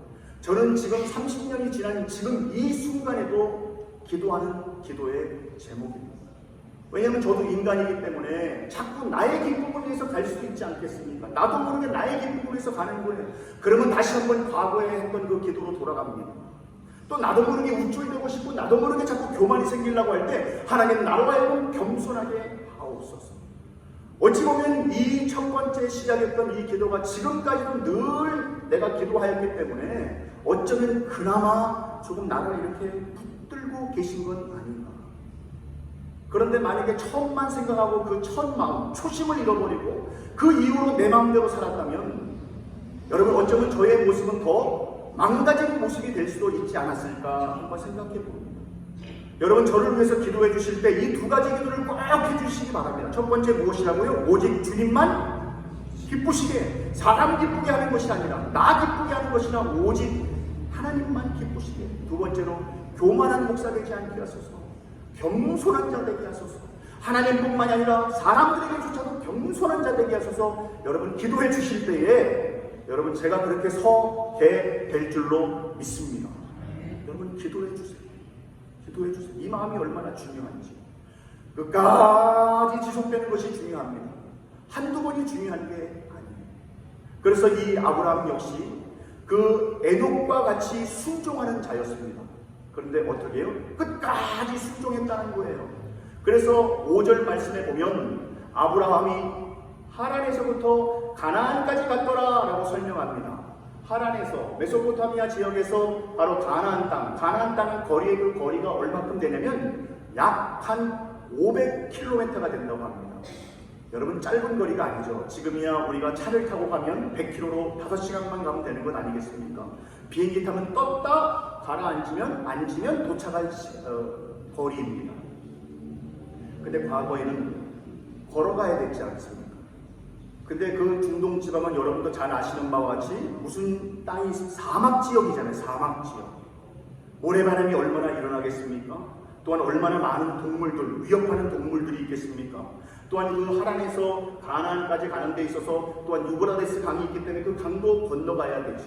B: 저는 지금 30년이 지난 지금 이 순간에도 기도하는 기도의 제목입니다. 왜냐하면 저도 인간이기 때문에 자꾸 나의 기쁨을 위해서 갈 수도 있지 않겠습니까? 나도 모르게 나의 기쁨을 위해서 가는 거예요. 그러면 다시 한번 과거에 했던 그 기도로 돌아갑니다. 또 나도 모르게 우쭐 되고 싶고 나도 모르게 자꾸 교만이 생기려고 할 때 하나님 나로 하여금 겸손하게 하옵소서. 어찌 보면 이 첫 번째 시작했던 이 기도가 지금까지도 늘 내가 기도하였기 때문에 어쩌면 그나마 조금 나를 이렇게 붙들고 계신 건 아닌가. 그런데 만약에 처음만 생각하고 그 첫 마음, 초심을 잃어버리고 그 이후로 내 마음대로 살았다면 여러분 어쩌면 저의 모습은 더 망가진 모습이 될 수도 있지 않았을까 한번 생각해 봅니다. 여러분 저를 위해서 기도해 주실 때 이 두 가지 기도를 꼭 해주시기 바랍니다. 첫 번째 무엇이라고요? 오직 주님만 기쁘시게, 사람 기쁘게 하는 것이 아니라 나 기쁘게 하는 것이나 오직 하나님만 기쁘시게. 두 번째로 교만한 목사 되지 않게 하소서. 겸손한 자 되게 하소서. 하나님뿐만이 아니라 사람들에게조차도 겸손한 자 되게 하소서. 여러분 기도해 주실 때에 여러분 제가 그렇게 서게 될 줄로 믿습니다. 여러분 기도해 주세요. 기도해 주세요. 이 마음이 얼마나 중요한지. 끝까지 지속되는 것이 중요합니다. 한두 번이 중요한 게 아니에요. 그래서 이 아브라함 역시 그 에녹과 같이 순종하는 자였습니다. 그런데 어떻게 해요? 끝까지 순종했다는 거예요. 그래서 5절 말씀에 보면 아브라함이 하란에서부터 가나안까지 갔더라 라고 설명합니다. 하란에서 메소포타미아 지역에서 바로 가나안 땅은 그 거리가 얼마큼 되냐면 약 한 500km가 된다고 합니다. 여러분 짧은 거리가 아니죠. 지금이야 우리가 차를 타고 가면 100km로 5시간만 가면 되는 것 아니겠습니까? 비행기 타면 떴다 앉으면 도착할 거리입니다. 근데 과거에는 걸어가야 됐지 않습니까? 근데 그 중동 지방은 여러분도 잘 아시는 바와 같이 무슨 땅이 사막 지역이잖아요. 사막 지역. 모래바람이 얼마나 일어나겠습니까? 또한 얼마나 많은 동물들, 위협하는 동물들이 있겠습니까? 또한 그 하란에서 가나안까지 가는 데 있어서 또한 유브라데스 강이 있기 때문에 그 강도 건너가야 되죠.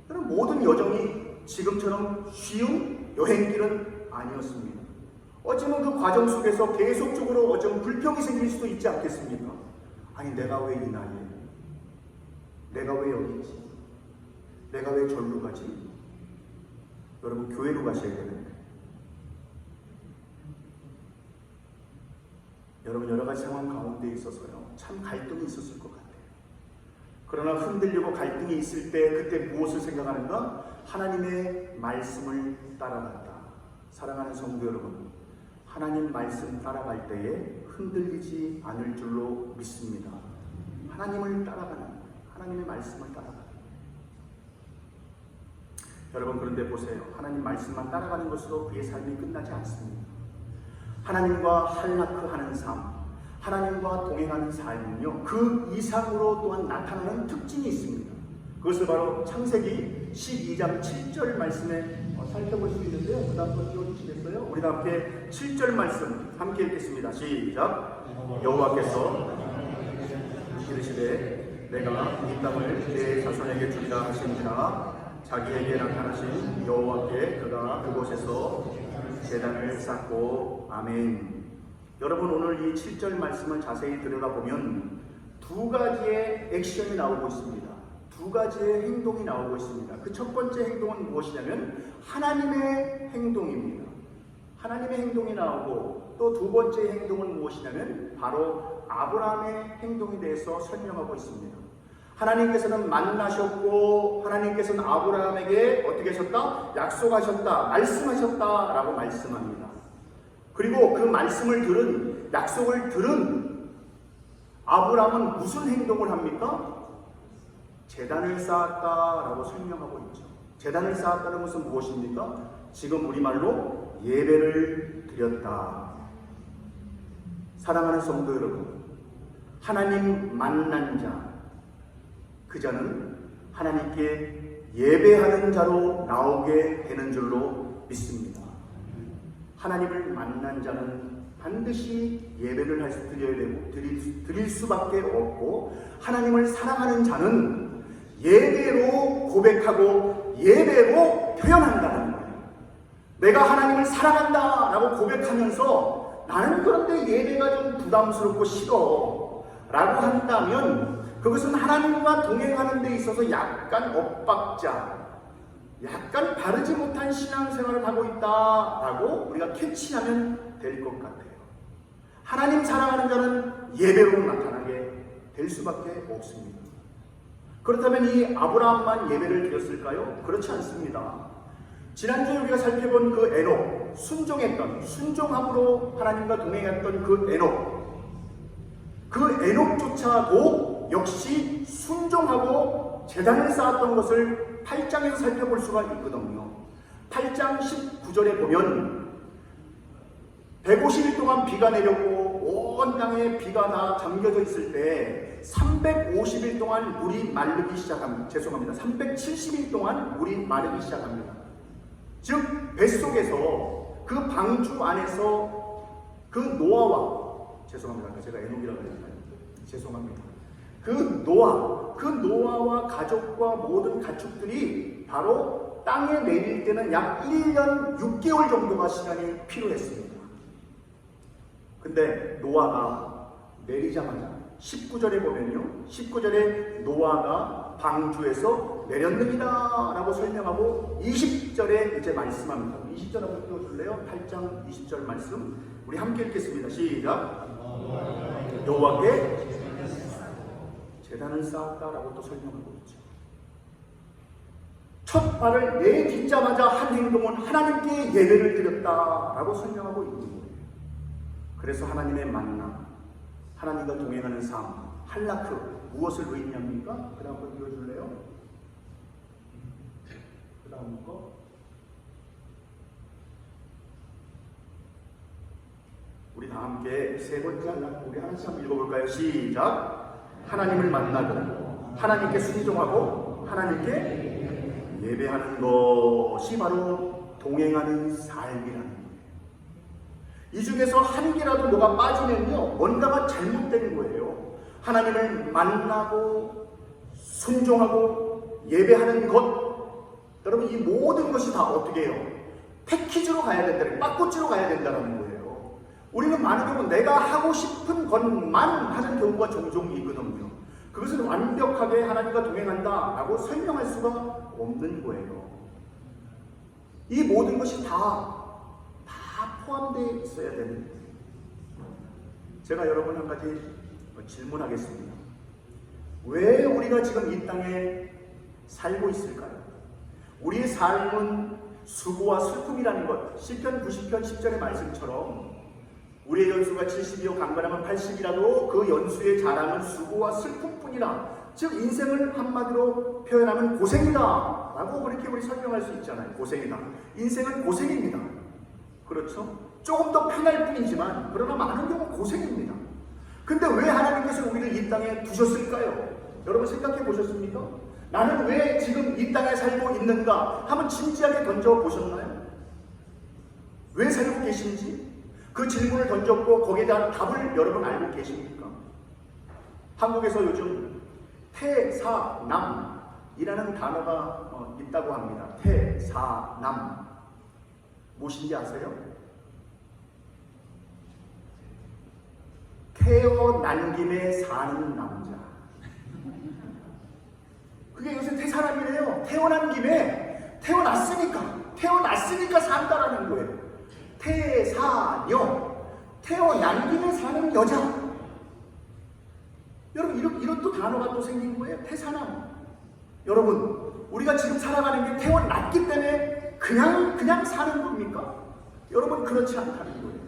B: 그럼 모든 여정이 지금처럼 쉬운 여행길은 아니었습니다. 어쩌면 그 과정 속에서 계속적으로 어쩌면 불평이 생길 수도 있지 않겠습니까? 아니 내가 왜 이 나이에? 내가 왜 여기 있지? 내가 왜 절로 가지? 여러분 교회로 가셔야 되는데 여러분 여러 가지 상황 가운데 있어서요 참 갈등이 있었을 것 같아요. 그러나 흔들리고 갈등이 있을 때 그때 무엇을 생각하는가? 하나님의 말씀을 따라간다. 사랑하는 성도 여러분, 하나님 말씀 따라갈 때에 흔들리지 않을 줄로 믿습니다. 하나님을 따라가는, 하나님의 말씀을 따라가는. 여러분 그런데 보세요. 하나님 말씀만 따라가는 것으로 그의 삶이 끝나지 않습니다. 하나님과 할라크하는 삶, 하나님과 동행하는 삶은요 그 이상으로 또한 나타나는 특징이 있습니다. 그것을 바로 창세기 12장 7절 말씀에 살펴볼 수 있는데요. 그 다음 거 띄워주시겠어요? 우리 다 함께 7절 말씀 함께 읽겠습니다. 시작. 여호와께서 이르시되 내가 이 땅을 내 자손에게 주리라 하시니라. 자기에게 나타나신 여호와께 그가 그곳에서 제단을 쌓고 아멘. 여러분 오늘 이 7절 말씀을 자세히 들여다보면 두 가지의 액션이 나오고 있습니다. 두 가지의 행동이 나오고 있습니다. 그 첫 번째 행동은 무엇이냐면 하나님의 행동입니다. 하나님의 행동이 나오고 또 두 번째 행동은 무엇이냐면 바로 아브라함의 행동에 대해서 설명하고 있습니다. 하나님께서는 만나셨고 하나님께서는 아브라함에게 어떻게 하셨다? 약속하셨다, 말씀하셨다 라고 말씀합니다. 그리고 그 말씀을 들은, 약속을 들은 아브라함은 무슨 행동을 합니까? 제단을 쌓았다라고 설명하고 있죠. 제단을 쌓았다는 것은 무엇입니까? 지금 우리말로 예배를 드렸다. 사랑하는 성도 여러분, 하나님 만난 자, 그 자는 하나님께 예배하는 자로 나오게 되는 줄로 믿습니다. 하나님을 만난 자는 반드시 예배를 드려야 되고 드릴 수밖에 없고, 하나님을 사랑하는 자는 예배로 고백하고 예배로 표현한다는 거예요. 내가 하나님을 사랑한다 라고 고백하면서 나는 그런데 예배가 좀 부담스럽고 싫어 라고 한다면 그것은 하나님과 동행하는 데 있어서 약간 엇박자, 약간 바르지 못한 신앙생활을 하고 있다라고 우리가 캐치하면 될 것 같아요. 하나님 사랑하는 자는 예배로 나타나게 될 수밖에 없습니다. 그렇다면 이 아브라함만 예배를 드렸을까요? 그렇지 않습니다. 지난주에 우리가 살펴본 그 에녹, 순종함으로 하나님과 동행했던 그 에녹조차도 역시 순종하고 제단을 쌓았던 것을 8장에서 살펴볼 수가 있거든요. 8장 19절에 보면 150일 동안 비가 내렸고 온 땅에 비가 다 잠겨져 있을 때 350일 동안 물이 마르기 시작합니다. 370일 동안 물이 마르기 시작합니다. 즉 뱃속에서 그 방주 안에서 그 노아와, 제가 에녹이라고 했나요? 죄송합니다. 그 노아와 가족과 모든 가축들이 바로 땅에 내릴 때는 약 1년 6개월 정도가 시간이 필요했습니다. 근데 노아가 내리자마자 19절에 보면요, 19절에 노아가 방주에서 내렸느니라 라고 설명하고 20절에 이제 말씀합니다. 20절 한번 띄워줄래요? 8장 20절 말씀 우리 함께 읽겠습니다. 시작. 여호와께 제단을 쌓았다라고 또 설명하고 있죠. 첫 발을 내딛자마자 한 행동은 하나님께 예배를 드렸다라고 설명하고 있는 거예요. 그래서 하나님의 만남, 하나님과 동행하는 삶, 할라크, 무엇을 의미합니까? 그 다음 거 띄워줄래요? 그 다음 거. 우리 다 함께 세 번째 할라크, 우리 하나씩 한번 읽어볼까요? 시작. 하나님을 만나고 하나님께 순종하고 하나님께 예배하는 것이 바로 동행하는 삶이라는 거예요. 이 중에서 한 개라도 뭐가 빠지면요, 뭔가가 잘못되는 거예요. 하나님을 만나고 순종하고 예배하는 것, 여러분 이 모든 것이 다 어떻게 해요? 패키지로 가야 된다, 빠꼬치로 가야 된다는 거예요. 우리는 많은 경우 내가 하고 싶은 것만 하는 경우가 종종 있거든요. 그것은 완벽하게 하나님과 동행한다라고 설명할 수가 없는 거예요. 이 모든 것이 다 포함되어 있어야 되는 거예요. 제가 여러분 한 가지 질문하겠습니다. 왜 우리가 지금 이 땅에 살고 있을까요? 우리의 삶은 수고와 슬픔이라는 것, 시편 90편 10절의 말씀처럼 우리의 연수가 70이요 강건하면 80이라도 그 연수의 자랑은 수고와 슬픔뿐이라, 즉 인생을 한마디로 표현하면 고생이다 라고 그렇게 우리 설명할 수 있잖아요. 고생이다. 인생은 고생입니다. 그렇죠? 조금 더 편할 뿐이지만 그러나 많은 경우 고생입니다. 근데 왜 하나님께서 우리를 이 땅에 두셨을까요? 여러분 생각해 보셨습니까? 나는 왜 지금 이 땅에 살고 있는가 한번 진지하게 던져보셨나요? 왜 살고 계신지 그 질문을 던졌고 거기에 대한 답을 여러분 알고 계십니까? 한국에서 요즘 태사남이라는 단어가 있다고 합니다. 태사남 무엇인지 아세요? 태어난 김에 사는 남자. 그게 요새 태사남이래요. 태어난 김에, 태어났으니까 산다라는 거예요. 태사녀, 태어난 김에 사는 여자. 여러분 이런 또 단어가 또 생긴 거예요. 태사남. 여러분 우리가 지금 살아가는 게 태어났기 때문에 그냥 사는 겁니까? 여러분 그렇지 않다는 거예요.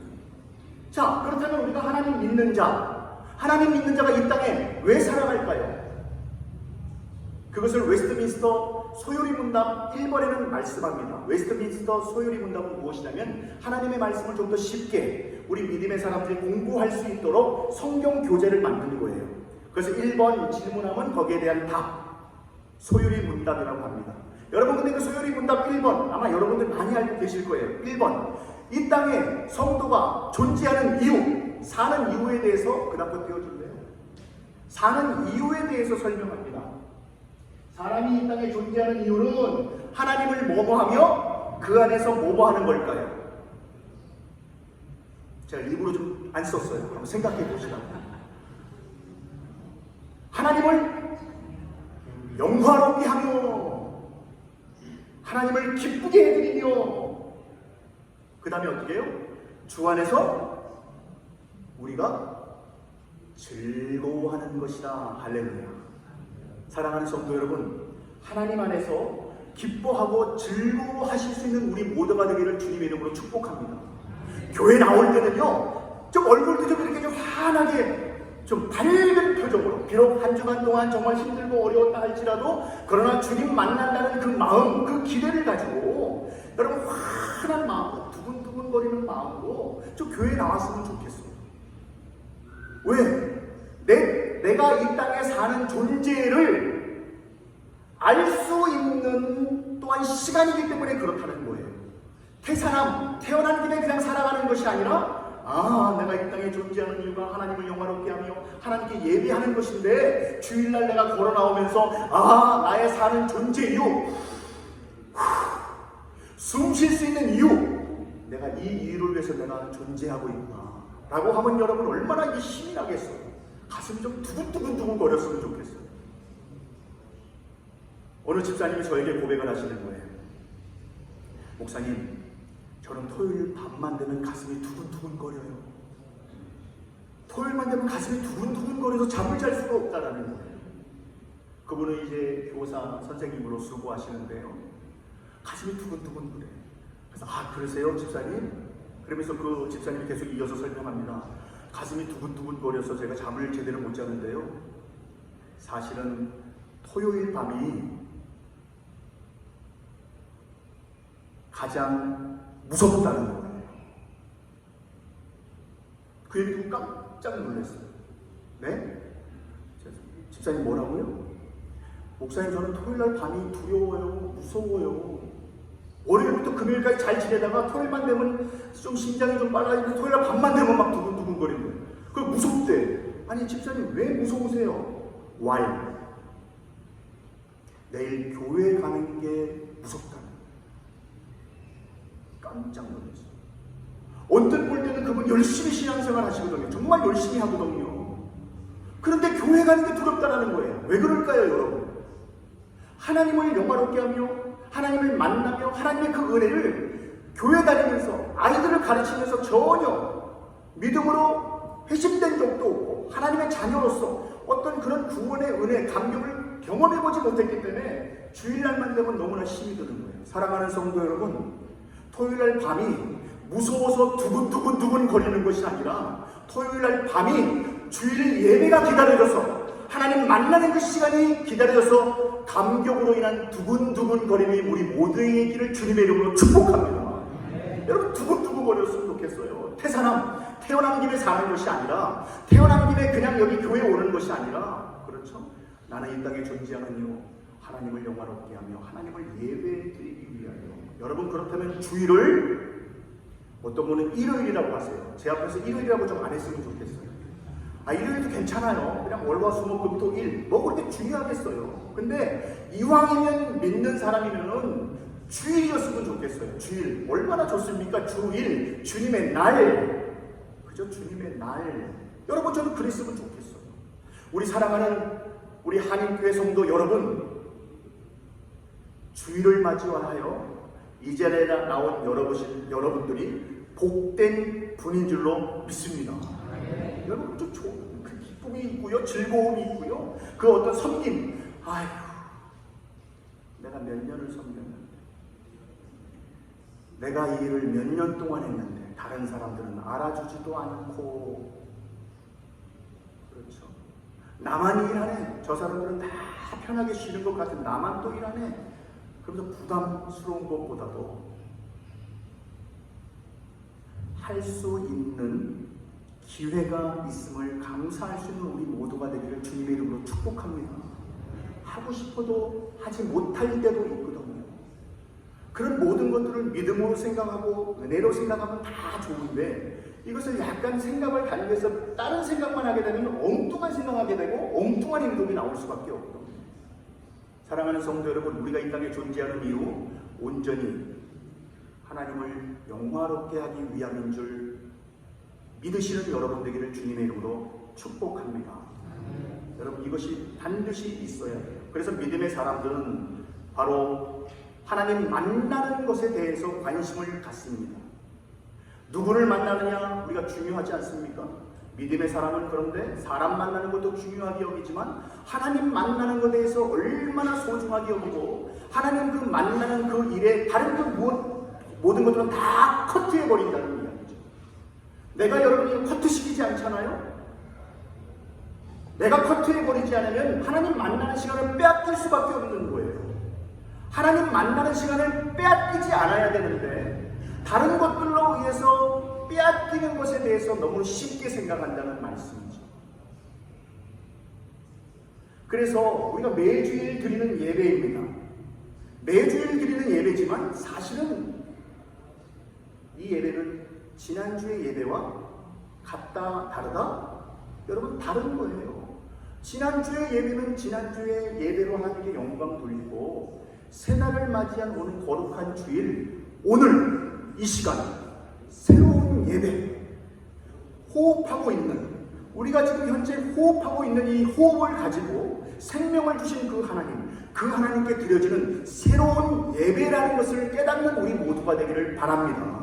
B: 자, 그렇다면 우리가 하나님 믿는 자가 이 땅에 왜 살아갈까요? 그것을 웨스트민스터 소요리 문답 1번에는 말씀합니다. 웨스트민스터 소요리 문답은 무엇이냐면 하나님의 말씀을 좀 더 쉽게 우리 믿음의 사람들이 공부할 수 있도록 성경 교재를 만드는 거예요. 그래서 1번 질문하면 거기에 대한 답, 소요리 문답이라고 합니다. 여러분 근데 그 소요리 문답 1번 아마 여러분들 많이 알고 계실 거예요. 1번 이 땅에 성도가 존재하는 이유, 사는 이유에 대해서 그 다음부터 띄워준대요. 사는 이유에 대해서 설명합니다. 사람이 이 땅에 존재하는 이유는 하나님을 뭐뭐하며 그 안에서 뭐뭐하는 걸까요? 제가 일부러 좀 안 썼어요. 한번 생각해 보시라고. 하나님을 영화롭게 하며 하나님을 기쁘게 해드리며 그 다음에 어떻게 해요? 주 안에서 우리가 즐거워하는 것이다. 할렐루야. 사랑하는 성도 여러분, 하나님 안에서 기뻐하고 즐거워하실 수 있는 우리 모두가 되기를 주님의 이름으로 축복합니다. 교회 나올 때는요, 좀 얼굴도 좀 이렇게 좀 환하게, 좀 밝은 표정으로, 비록 한 주간 동안 정말 힘들고 어려웠다 할지라도 그러나 주님 만난다는 그 마음, 그 기대를 가지고 여러분 환한 마음으로, 두근두근거리는 마음으로 좀 교회에 나왔으면 좋겠어요. 왜? 내가 이 땅에 사는 존재를 알 수 있는 또한 시간이기 때문에 그렇다는 거예요. 태어난 김에 그냥 살아가는 것이 아니라 내가 이 땅에 존재하는 이유가 하나님을 영화롭게 하며 하나님께 예배하는 것인데 주일날 내가 걸어 나오면서 나의 사는 존재 이유, 숨 쉴 수 있는 이유, 내가 이 이유를 위해서 내가 존재하고 있구나 라고 하면 여러분 얼마나 이게 힘이 나겠어요. 가슴이 좀 두근두근 거렸으면 좋겠어요. 어느 집사님이 저에게 고백을 하시는 거예요. 목사님, 저는 토요일 밤만 되면 가슴이 두근두근거려요. 토요일만 되면 가슴이 두근두근거려서 잠을 잘 수가 없다라는 거예요. 그분은 이제 교사 선생님으로 수고하시는데요, 가슴이 두근두근거려요. 그래서 그러세요 집사님? 그러면서 그 집사님이 계속 이어서 설명합니다. 가슴이 두근두근거려서 제가 잠을 제대로 못 자는데요, 사실은 토요일 밤이 가장 무섭다는 거예요. 그 얘기 듣고 깜짝 놀랐어요. 네? 집사님 뭐라고요? 목사님, 저는 토요일날 밤이 두려워요. 무서워요. 월요일부터 금요일까지 잘 지내다가 토요일만 되면 좀 심장이 좀 빨라지는데 토요일날 밤만 되면 막 두근두근거리는 거예요. 그거 무섭대. 아니 집사님 왜 무서우세요? Why? 내일 교회 가는 게 무섭다. 깜짝 놀랐어요. 언뜻 볼 때는 그분 열심히 신앙생활 하시거든요. 정말 열심히 하거든요. 그런데 교회 가는 게 두렵다는 거예요. 왜 그럴까요, 여러분? 하나님을 영화롭게 하며 하나님을 만나며 하나님의 그 은혜를 교회 다니면서 아이들을 가르치면서 전혀 믿음으로 회심된 적도 없고 하나님의 자녀로서 어떤 그런 구원의 은혜, 감격을 경험해보지 못했기 때문에 주일날만 되면 너무나 힘이 드는 거예요. 사랑하는 성도 여러분, 토요일날 밤이 무서워서 두근두근 거리는 것이 아니라 토요일날 밤이 주일 예배가 기다려져서 하나님 만나는 그 시간이 기다려져서 감격으로 인한 두근두근 거림이 우리 모두의 길을 주님의 이름으로 축복합니다. 여러분 두근두근 거렸으면 좋겠어요. 태어난 김에 사는 것이 아니라 태어난 김에 그냥 여기 교회 오는 것이 아니라, 그렇죠? 나는 이 땅에 존재하는 이유, 하나님을 영화롭게 하며 하나님을 예배드리기 위하여. 여러분 그렇다면 주일을 어떤 분은 일요일이라고 하세요. 제 앞에서 일요일이라고 좀 안 했으면 좋겠어요. 일요일도 괜찮아요. 그냥 월화수목금토일 뭐 그렇게 중요하겠어요. 근데 이왕이면 믿는 사람이면은 주일이었으면 좋겠어요. 주일 얼마나 좋습니까? 주일, 주님의 날, 그죠? 주님의 날. 여러분 저는 그랬으면 좋겠어요. 우리 사랑하는 우리 한인교회 성도 여러분, 주일을 맞이하여 이 자리에 나온 여러분들이 복된 분인 줄로 믿습니다. 여러분 좀 좋은 그 기쁨이 있고요, 즐거움이 있고요, 그 어떤 섬김. 내가 몇 년을 섬겼는데, 내가 이 일을 몇 년 동안 했는데 다른 사람들은 알아주지도 않고, 그렇죠? 나만 일하네. 저 사람들은 다 편하게 쉬는 것 같은 나만 또 일하네. 그러면서 부담스러운 것보다도 할 수 있는 기회가 있음을 감사할 수 있는 우리 모두가 되기를 주님의 이름으로 축복합니다. 하고 싶어도 하지 못할 때도 있거든요. 그런 모든 것들을 믿음으로 생각하고 은혜로 생각하면 다 좋은데 이것을 약간 생각을 달리해서 다른 생각만 하게 되면 엉뚱한 생각하게 되고 엉뚱한 행동이 나올 수밖에 없거든요. 사랑하는 성도 여러분, 우리가 이 땅에 존재하는 이유 온전히 하나님을 영화롭게 하기 위함인 줄 믿으시는 여러분 되기를 주님의 이름으로 축복합니다. 여러분, 이것이 반드시 있어야 돼요. 그래서 믿음의 사람들은 바로 하나님 만나는 것에 대해서 관심을 갖습니다. 누구를 만나느냐 우리가 중요하지 않습니까? 믿음의 사람은 그런데 사람 만나는 것도 중요하게 여기지만 하나님 만나는 것에 대해서 얼마나 소중하게 여기고 하나님 그 만나는 그 일에 다른 그 모든 것들은 다 커트해버린다는 이야기죠. 내가 여러분이 커트시키지 않잖아요? 내가 커트해버리지 않으면 하나님 만나는 시간을 빼앗길 수밖에 없는 거예요. 하나님 만나는 시간을 빼앗기지 않아야 되는데 다른 것들로 의해서 빼앗기는 것에 대해서 너무 쉽게 생각한다는 말씀이죠. 그래서 우리가 매주일 드리는 예배입니다. 매주일 드리는 예배지만 사실은 이 예배는 지난주의 예배와 같다 다르다? 여러분, 다른 거예요. 지난주의 예배는 지난주의 예배로 하나님께 영광 돌리고 새날을 맞이한 오늘 거룩한 주일, 오늘 이 시간 새로운 예배, 호흡하고 있는, 우리가 지금 현재 호흡하고 있는 이 호흡을 가지고 생명을 주신 그 하나님께 드려지는 새로운 예배라는 것을 깨닫는 우리 모두가 되기를 바랍니다.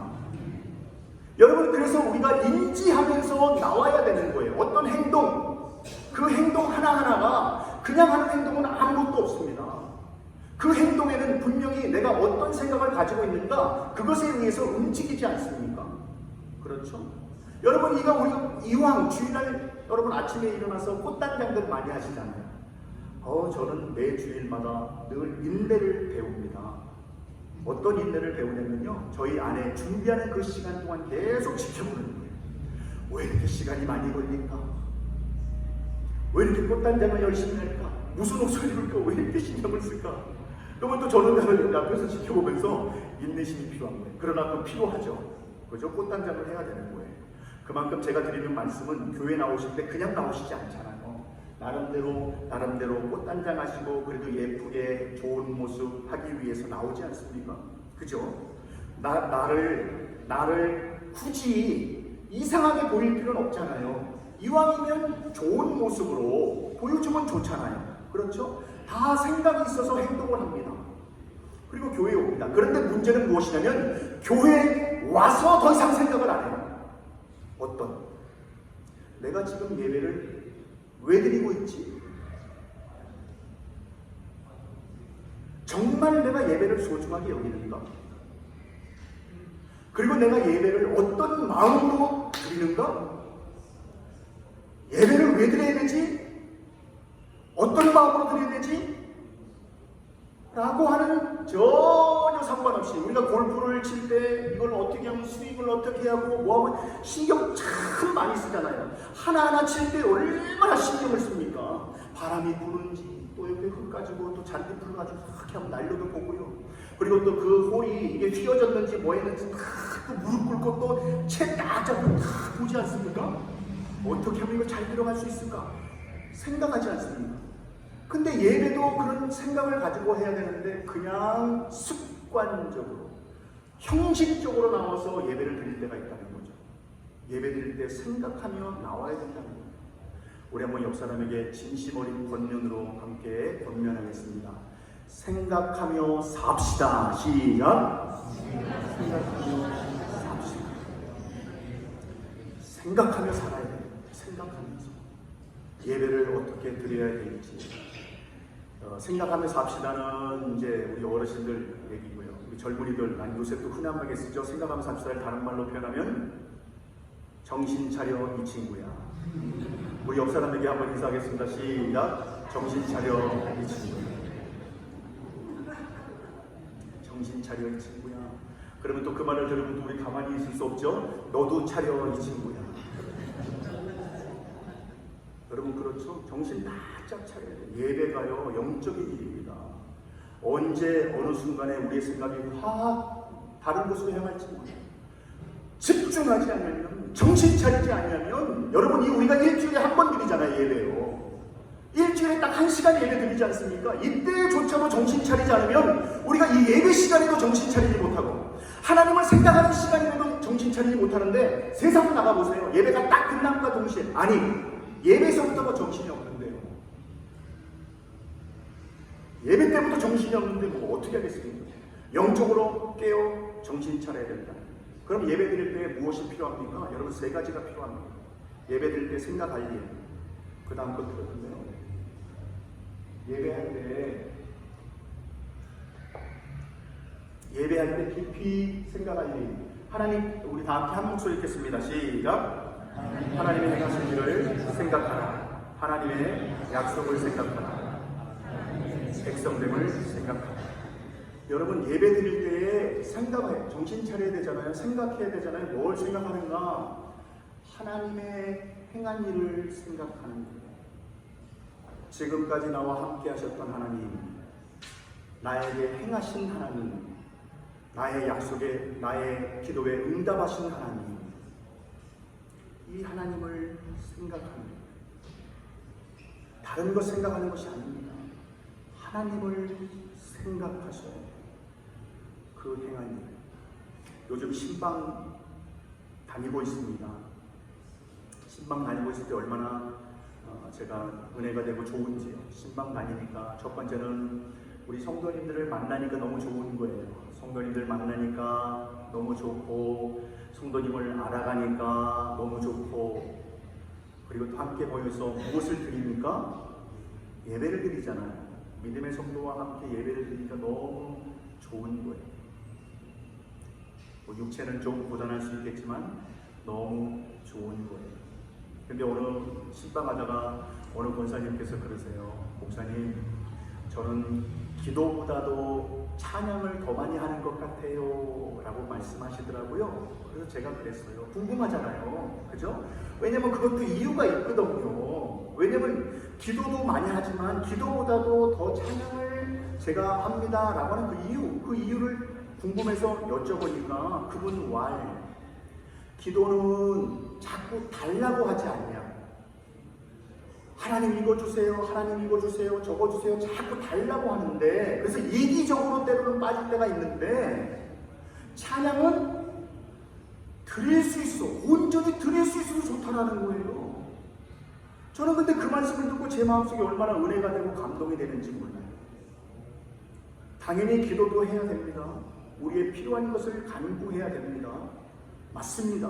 B: 여러분, 그래서 우리가 인지하면서 나와야 되는 거예요. 어떤 행동, 그 행동 하나하나가 그냥 하는 행동은 아무것도 없습니다. 그 행동에는 분명히 내가 어떤 생각을 가지고 있는가, 그것에 의해서 움직이지 않습니까? 그렇죠? 여러분, 우리가 이왕 주일날 여러분 아침에 일어나서 꽃단장들 많이 하시잖아요. 저는 매 주일마다 늘 인내를 배웁니다. 어떤 인내를 배우냐면요, 저희 아내 준비하는 그 시간 동안 계속 지켜보는 거예요. 왜 이렇게 시간이 많이 걸릴까? 왜 이렇게 꽃단장을 열심히 할까? 무슨 옷을 입을까? 왜 이렇게 신경을 쓸까? 그러면 또 저는 나를 앞에서 지켜보면서 인내심이 필요한 거예요. 그러나 그 필요하죠. 그죠? 꽃단장을 해야 되는 거예요. 그만큼 제가 드리는 말씀은 교회 나오실 때 그냥 나오시지 않잖아요. 나름대로 꽃단장 하시고 그래도 예쁘게 좋은 모습 하기 위해서 나오지 않습니까? 그죠? 나를 굳이 이상하게 보일 필요는 없잖아요. 이왕이면 좋은 모습으로 보여주면 좋잖아요. 그렇죠? 다 생각이 있어서 행동을 합니다. 그리고 교회에 옵니다. 그런데 문제는 무엇이냐면 교회에 와서 더 이상 생각을 안 해요. 내가 지금 예배를 왜 드리고 있지? 정말 내가 예배를 소중하게 여기는가? 그리고 내가 예배를 어떤 마음으로 드리는가? 예배를 왜 드려야 되지? 어떤 마음으로 드려야 되지? 라고 하는 전혀 상관없이 우리가 골프를 칠 때 이걸 어떻게 하면 스윙을 어떻게 하고 뭐하면 신경 참 많이 쓰잖아요. 하나하나 칠 때 얼마나 신경을 씁니까? 바람이 부는지 또 옆에 흙 가지고 또 잔디풀 가지고 이렇게 하면 날려도 보고요. 그리고 또 그 홀이 이게 휘어졌는지 뭐 했는지 또 무릎 꿇고 또 채 딱 잡고 다 보지 않습니까? 어떻게 하면 이거 잘 들어갈 수 있을까? 생각하지 않습니까? 근데 예배도 그런 생각을 가지고 해야 되는데 그냥 습관적으로 형식적으로 나와서 예배를 드릴 때가 있다는 거죠. 예배 드릴 때 생각하며 나와야 된다는 거예요. 우리 한번 옆 사람에게 진심 어린 권면으로 함께 권면하겠습니다. 생각하며 삽시다. 시작. 생각하며 삽시다. 생각하며 살아야 돼요. 생각하면서 예배를 어떻게 드려야 될지 생각하면서 합시다는 이제 우리 어르신들 얘기고요. 우리 젊은이들, 난 요새 또 흔한 말에 쓰죠. 생각하면서 합시다를 다른 말로 표현하면 정신 차려 이 친구야. 우리 옆 사람에게 한번 인사하겠습니다. 시작. 정신 차려 이 친구야. 정신 차려 이 친구야. 그러면 또 그 말을 들으면 또 우리 가만히 있을 수 없죠. 너도 차려 이 친구야. 여러분, 그렇죠? 정신 바짝 차려야 돼요. 예배가요 영적인 일입니다. 언제 어느 순간에 우리의 생각이 확 다른 곳으로 향할지 몰라요. 집중하지 않으면, 정신 차리지 않으면, 여러분, 우리가 일주일에 한 번 드리잖아요, 예배요. 일주일에 딱 1시간 예배 드리지 않습니까? 이때조차도 정신 차리지 않으면 우리가 이 예배 시간에도 정신 차리지 못하고, 하나님을 생각하는 시간에도 정신 차리지 못하는데, 세상 나가보세요. 예배가 딱 끝남과 동시에, 아니, 예배서부터가 정신이 없는데요. 예배 때부터 정신이 없는데 뭐 어떻게 하겠습니까? 영적으로 깨어 정신 차려야 된다. 그럼 예배 드릴 때 무엇이 필요합니까? 여러분, 3가지가 필요합니다. 예배 드릴 때 생각 관리. 그 다음 것 들었는데요. 예배할 때 깊이 생각 관리. 하나님, 우리 다 함께 한 목소리 읽겠습니다. 시작. 하나님의 행하신 일을 생각하라. 하나님의 약속을 생각하라. 백성됨을 생각하라. 여러분, 예배 드릴 때에 생각해, 정신 차려야 되잖아요. 생각해야 되잖아요. 뭘 생각하는가? 하나님의 행한 일을 생각하는 거예요. 지금까지 나와 함께 하셨던 하나님, 나에게 행하신 하나님, 나의 약속에, 나의 기도에 응답하신 하나님, 이 하나님을 생각하는 거예요. 다른 것 생각하는 것이 아닙니다. 하나님을 생각하셔야 돼요. 그 행한 일. 요즘 신방 다니고 있습니다. 신방 다니고 있을 때 얼마나 제가 은혜가 되고 좋은지요. 신방 다니니까 첫 번째는 우리 성도님들을 만나니까 너무 좋은 거예요. 성도님들 만나니까 너무 좋고, 성도님을 알아가니까 너무 좋고, 그리고 또 함께 모여서 무엇을 드립니까? 예배를 드리잖아요. 믿음의 성도와 함께 예배를 드리니까 너무 좋은 거예요. 뭐 육체는 좀 고단할 수 있겠지만 너무 좋은 거예요. 근데 오늘 신방하다가 어느 권사님께서 그러세요. 목사님, 저는 기도보다도 찬양을 더 많이 하는 것 같아요 라고 말씀하시더라고요. 그래서 제가 그랬어요. 궁금하잖아요, 그죠? 왜냐면 그것도 이유가 있거든요. 왜냐면 기도도 많이 하지만 기도보다도 더 찬양을 제가 합니다 라고 하는 그 이유를 궁금해서 여쭤보니까 그분 기도는 자꾸 달라고 하지 않냐. 하나님 이거 주세요, 하나님 이거 주세요, 저거 주세요, 자꾸 달라고 하는데, 그래서 이기적으로 때로는 빠질 때가 있는데, 찬양은 드릴 수 있어, 온전히 드릴 수 있어서 좋다라는 거예요. 저는 근데 그 말씀을 듣고 제 마음속에 얼마나 은혜가 되고 감동이 되는지 몰라요. 당연히 기도도 해야 됩니다. 우리의 필요한 것을 간구해야 됩니다. 맞습니다.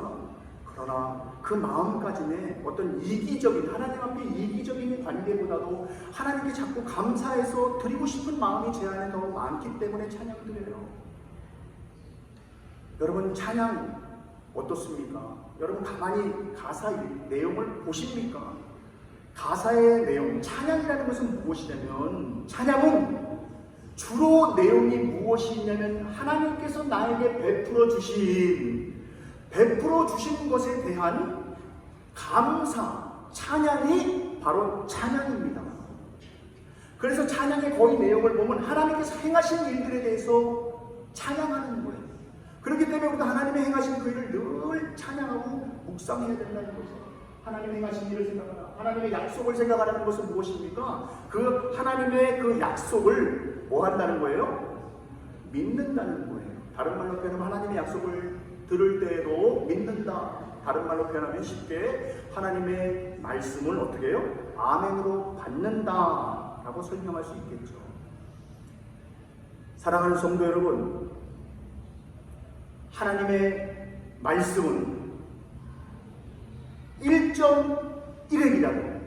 B: 그러나 그 마음가짐에 어떤 이기적인, 하나님 앞에 이기적인 관계보다도 하나님께 자꾸 감사해서 드리고 싶은 마음이 제 안에 더 많기 때문에 찬양 드려요. 여러분, 찬양 어떻습니까? 여러분, 가만히 가사 내용을 보십니까? 가사의 내용, 찬양이라는 것은 무엇이냐면, 찬양은 주로 내용이 무엇이냐면 하나님께서 나에게 베풀어 주신 것에 대한 감사, 찬양이 바로 찬양입니다. 그래서 찬양의 거의 내용을 보면 하나님께서 행하신 일들에 대해서 찬양하는 거예요. 그렇기 때문에 우리가 하나님의 행하신 그 일을 늘 찬양하고 묵상해야 된다는 거죠. 하나님의 행하신 일을 생각하라. 하나님의 약속을 생각하라는 것은 무엇입니까? 그 하나님의 그 약속을 뭐 한다는 거예요? 믿는다는 거예요. 다른 말로 표현하면 하나님의 약속을 들을 때에도 믿는다. 다른 말로 표현하면 쉽게 하나님의 말씀을 어떻게 해요? 아멘으로 받는다 라고 설명할 수 있겠죠. 사랑하는 성도 여러분, 하나님의 말씀은 1.1핵이라도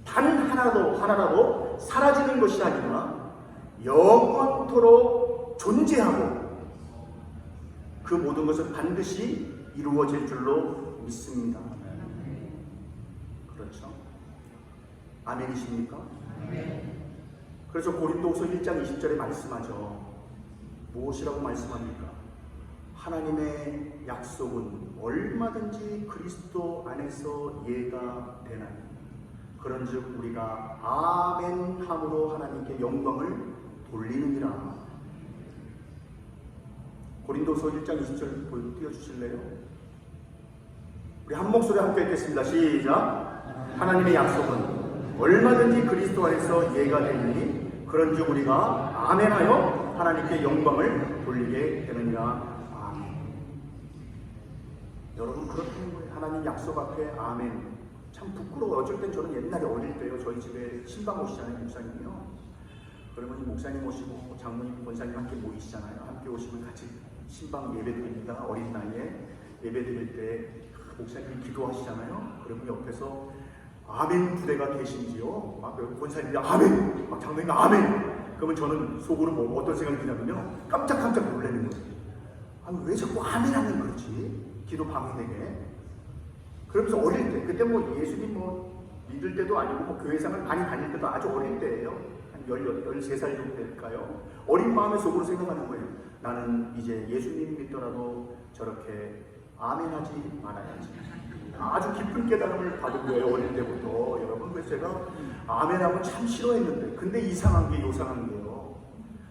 B: 단 하나라도 사라지는 것이 아니라 영원토록 존재하고 그 모든 것은 반드시 이루어질 줄로 믿습니다. 그렇죠? 아멘이십니까? 그래서 고린도후서 1장 20절에 말씀하죠. 무엇이라고 말씀합니까? 하나님의 약속은 얼마든지 그리스도 안에서 예가 되나니 그런즉 우리가 아멘함으로 하나님께 영광을 돌리느니라. 고린도서 1장 20절 띄워주실래요? 우리 한 목소리 함께 읽겠습니다. 시작. 하나님의 약속은 얼마든지 그리스도 안에서 예가 되느니 그런즉 우리가 아멘하여 하나님께 영광을 돌리게 되느니라. 아멘. 여러분 그렇다는 거예요. 하나님 약속 앞에 아멘. 참 부끄러워요. 어쩔 땐 저는 옛날에 어릴 때요, 저희 집에 신방 오시잖아요, 목사님이요. 그러면 이 목사님 오시고 장로님, 권사님 함께 모이시잖아요. 함께 오시면 같이 신방 예배 드립니다. 어린 나이에 예배 드릴 때 목사님이 기도하시잖아요. 그러면 옆에서 아멘 부대가 계신지요. 막 권사님이 아멘, 막 장로님이 아멘. 그러면 저는 속으로 뭐 어떤 생각이 드냐면요, 깜짝깜짝 놀라는 거예요. 아니 왜 자꾸 아멘 하는 거지? 기도 방해되게. 그러면서 어릴 때, 그때 뭐 예수님 뭐 믿을 때도 아니고 뭐 교회생활 많이 다닐 때도 아주 어릴 때예요. 한 13살 정도 될까요? 어린 마음의 속으로 생각하는 거예요. 나는 이제 예수님 믿더라도 저렇게 아멘하지 말아야지. 아주 깊은 깨달음을 받은 거예요, 어릴 때부터. 여러분, 그래서 제가 아멘하면 참 싫어했는데, 근데 이상한 게 요상한 게요,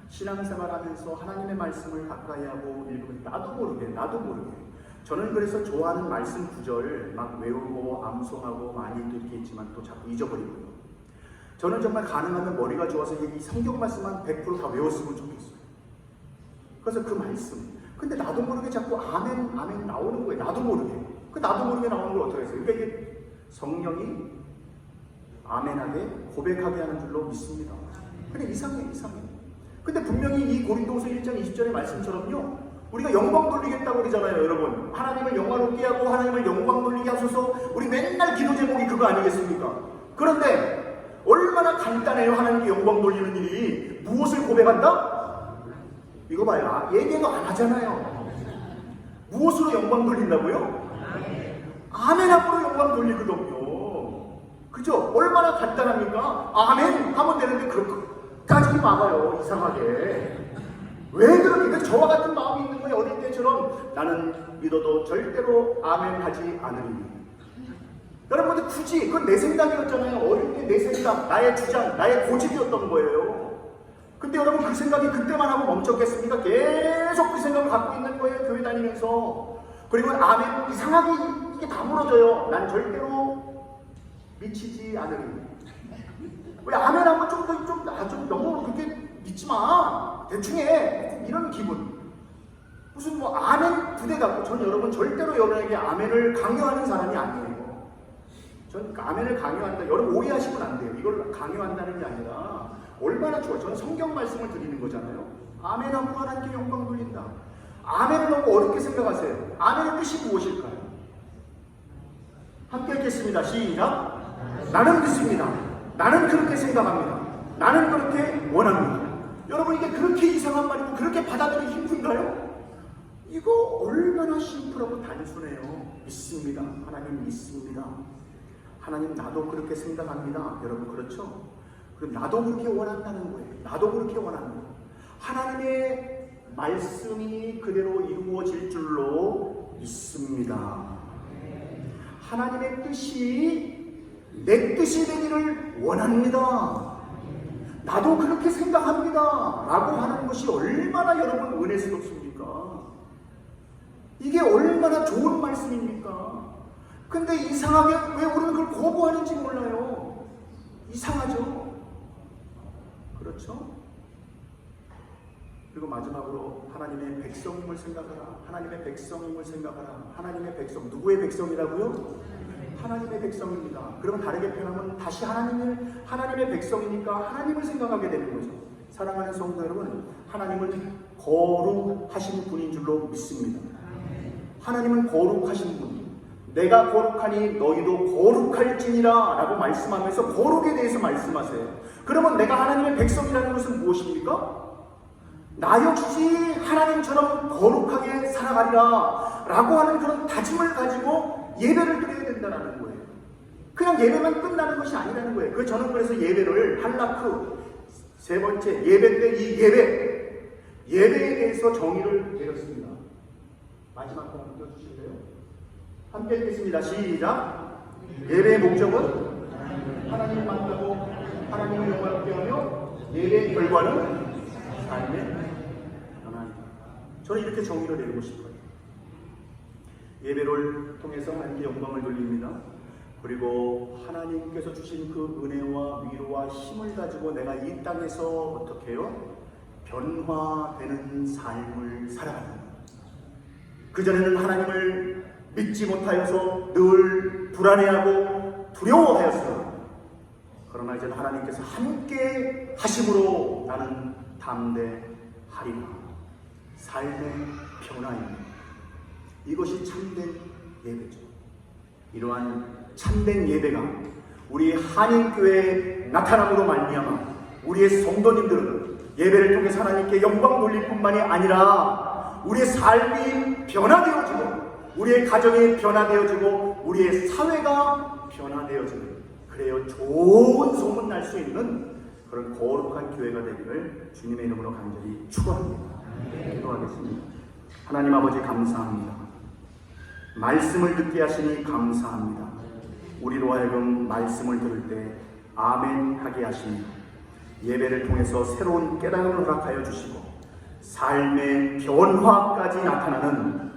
B: 신앙생활 하면서 하나님의 말씀을 가까이 하고 읽으면 나도 모르게 저는 그래서 좋아하는 말씀 구절 막 외우고 암송하고 많이 또 이렇게 있지만 또 자꾸 잊어버리고요. 저는 정말 가능하면 머리가 좋아서 이 성경 말씀만 100% 다 외웠으면 좋겠어요. 그래서 그 말씀, 근데 나도 모르게 자꾸 아멘 나오는 거예요. 나도 모르게. 그 나도 모르게 나오는 걸 어떻게 했어요? 그러니까 이게 성령이 아멘하게 고백하게 하는 줄로 믿습니다. 근데 이상해. 근데 분명히 이 고린도서 1장 20절의 말씀처럼요, 우리가 영광 돌리겠다고 그러잖아요, 여러분. 하나님을 영화롭게 하고 하나님을 영광 돌리게 하소서. 우리 맨날 기도 제목이 그거 아니겠습니까? 그런데 얼마나 간단해요, 하나님께 영광 돌리는 일이. 무엇을 고백한다? 이거 봐요. 얘기도 안 하잖아요. 무엇으로 영광 돌린다고요? 아멘 앞으로 영광 돌리거든요. 그죠? 얼마나 간단합니까? 아멘 하면 되는데 그렇게까지 막아요, 이상하게. 왜 그렇게? 저와 같은 마음이 있는 거예요. 어릴 때처럼 나는 믿어도 절대로 아멘 하지 않으리니. 여러분, 근데 굳이 그건 내 생각이었잖아요. 어릴 때 내 생각, 나의 주장, 나의 고집이었던 거예요. 근데 여러분, 그 생각이 그때만 하고 멈췄겠습니까? 계속 그 생각을 갖고 있는 거예요, 교회 다니면서. 그리고 아멘, 이상하게 이게 다 무너져요. 난 절대로 미치지 않으리니. 왜 아멘 하면 좀 너무 그렇게 믿지 마, 대충 해, 이런 기분. 무슨 뭐 아멘 부대 같고. 전 여러분 절대로 여러분에게 아멘을 강요하는 사람이 아니에요. 전 아멘을 강요한다, 여러분 오해하시면 안 돼요. 이걸 강요한다는 게 아니라 얼마나 좋아요. 저는 성경 말씀을 드리는 거잖아요. 아멘하고 하나님께 영광 돌린다. 아멘을 너무 어렵게 생각하세요. 아멘의 뜻이 무엇일까요? 함께 읽겠습니다. 시작. 나는 믿습니다. 나는 그렇게 생각합니다. 나는 그렇게 원합니다. 여러분, 이게 그렇게 이상한 말이고 그렇게 받아들이기 힘든가요? 이거 얼마나 심플하고 단순해요. 믿습니다. 하나님 믿습니다. 하나님 나도 그렇게 생각합니다. 여러분, 그렇죠? 그럼 나도 그렇게 원한다는 거예요. 나도 그렇게 원합니다. 하나님의 말씀이 그대로 이루어질 줄로 믿습니다. 하나님의 뜻이 내 뜻이 되기를 원합니다. 나도 그렇게 생각합니다 라고 하는 것이 얼마나 여러분 은혜스럽습니까? 이게 얼마나 좋은 말씀입니까? 근데 이상하게 왜 우리는 그걸 거부하는지 몰라요. 이상하죠? 그렇죠? 그리고 마지막으로 하나님의 백성임을 생각하라. 하나님의 백성임을 생각하라. 하나님의 백성, 누구의 백성이라고요? 하나님의 백성입니다. 그러면 다르게 표현하면 다시 하나님의 백성이니까 하나님을 생각하게 되는 거죠. 사랑하는 성도 여러분, 하나님은 거룩하신 분인 줄로 믿습니다. 하나님은 거룩하신 분. 내가 거룩하니 너희도 거룩할지니라 라고 말씀하면서 거룩에 대해서 말씀하세요. 그러면 내가 하나님의 백성이라는 것은 무엇입니까? 나 역시 하나님처럼 거룩하게 살아가리라 라고 하는 그런 다짐을 가지고 예배를 드려야 된다는 거예요. 그냥 예배만 끝나는 것이 아니라는 거예요. 저는 그래서 예배를 할라크 세 번째 예배 때 이 예배에 대해서 정의를 내렸습니다. 마지막 거 한번 띄워주실래요? 함께 읽겠습니다. 시작. 예배의 목적은 하나님을 만나고 하나님을 영광롭게 하며 예배의 결과는 삶의 변화이다. 저는 이렇게 정의를 내리고 싶어요. 예배를 통해서 하나님께 영광을 돌립니다. 그리고 하나님께서 주신 그 은혜와 위로와 힘을 가지고 내가 이 땅에서 어떻게 해요? 변화되는 삶을 살아갑니다. 그전에는 하나님을 믿지 못하여서 늘 불안해하고 두려워하였어요. 그러나 이제 하나님께서 함께 하심으로 나는 담대하리라. 삶의 변화입니다. 이것이 참된 예배죠. 이러한 참된 예배가 우리 한인교회에 나타남으로 말미암아 우리의 성도님들은 예배를 통해서 하나님께 영광 돌릴 뿐만이 아니라 우리의 삶이 변화되어지고 우리의 가정이 변화되어지고 우리의 사회가 변화되어지는, 그래요 좋은 소문 날 수 있는 그런 거룩한 교회가 되기를 주님의 이름으로 간절히 축원합니다. 기도하겠습니다. 하나님 아버지 감사합니다. 말씀을 듣게 하시니 감사합니다. 우리로 하여금 말씀을 들을 때 아멘 하게 하시니 예배를 통해서 새로운 깨달음을 허락하여 주시고 삶의 변화까지 나타나는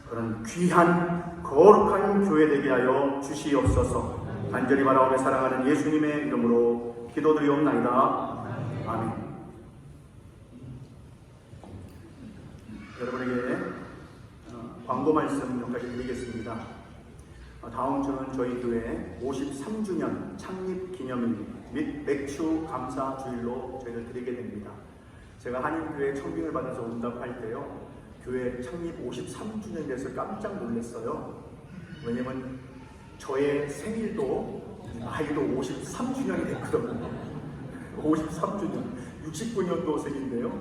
B: 그런 귀한 거룩한 교회 되게 하여 주시옵소서. 간절히 바라오며 사랑하는 예수님의 이름으로 기도드리옵나이다. 아멘. 여러분에게 광고 말씀 몇 가지 드리겠습니다. 다음 주는 저희 교회 53주년 창립 기념일 및 맥주 감사 주일로 저희를 드리게 됩니다. 제가 한인교회 청빙을 받아서 응답할 때요, 교회 창립 53주년이 돼서 깜짝 놀랐어요. 왜냐면 저의 생일도 나이도 53주년이 됐거든요. 53주년, 69년도생인데요.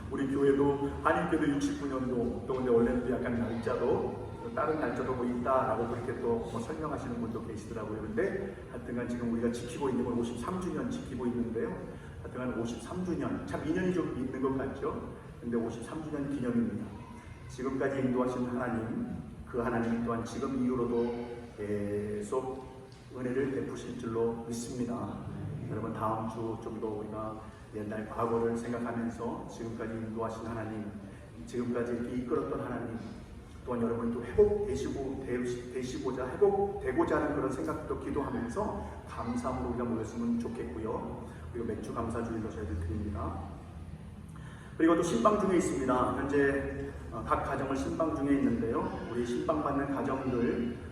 B: 우리 교회도 한인교회도 69년도, 또 근데 원래는 약간 날짜도 다른 날짜도 뭐 있다라고 그렇게 또 뭐 설명하시는 분도 계시더라고요. 근데 하여튼간 지금 우리가 지키고 있는 건 53주년 지키고 있는데요. 하여튼간 53주년, 참 인연이 좀 있는 것 같죠? 근데 53주년 기념입니다. 지금까지 인도하신 하나님, 그 하나님 또한 지금 이후로도 계속 은혜를 베푸실 줄로 믿습니다. 여러분 다음 주 좀 더 우리가 옛날 과거를 생각하면서 지금까지 인도하신 하나님, 지금까지 이렇게 이끌었던 하나님, 또한 여러분도 회복되시고자 회복되고자 하는 그런 생각도 기도하면서 감사함으로 우리가 모였으면 좋겠고요. 그리고 맥주 감사주일로 저희들 드립니다. 그리고 또 신방 중에 있습니다. 현재 각 가정을 신방 중에 있는데요. 우리 신방 받는 가정들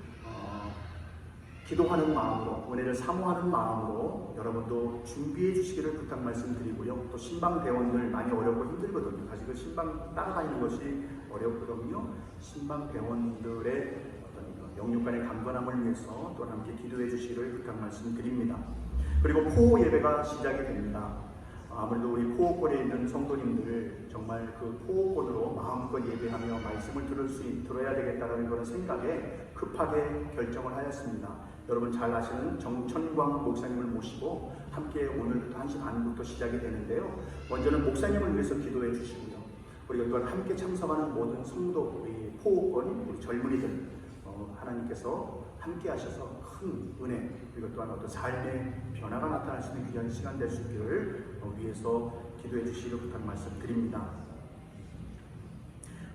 B: 기도하는 마음으로, 은혜를 사모하는 마음으로 여러분도 준비해 주시기를 부탁 말씀드리고요. 또 신방 대원들 많이 어렵고 힘들거든요. 사실 그 신방 따라다니는 것이 어렵거든요. 신방 대원들의 어떤 영육간의 강건함을 위해서 또 함께 기도해 주시기를 부탁 말씀드립니다. 그리고 포호 예배가 시작이 됩니다. 아무래도 우리 포호권에 있는 성도님들 정말 그 포호권으로 마음껏 예배하며 말씀을 들어야 되겠다는 그런 생각에 급하게 결정을 하였습니다. 여러분 잘 아시는 정천광 목사님을 모시고 함께 오늘부터 1시 반부터 시작이 되는데요. 먼저는 목사님을 위해서 기도해 주시고요. 우리가 또한 함께 참석하는 모든 성도, 우리 포호권, 우리 젊은이들 하나님께서 함께 하셔서 큰 은혜, 그리고 또한 어떤 삶의 변화가 나타날 수 있는 귀한 시간 될 수 있기를 위해서 기도해 주시기를 부탁 말씀드립니다.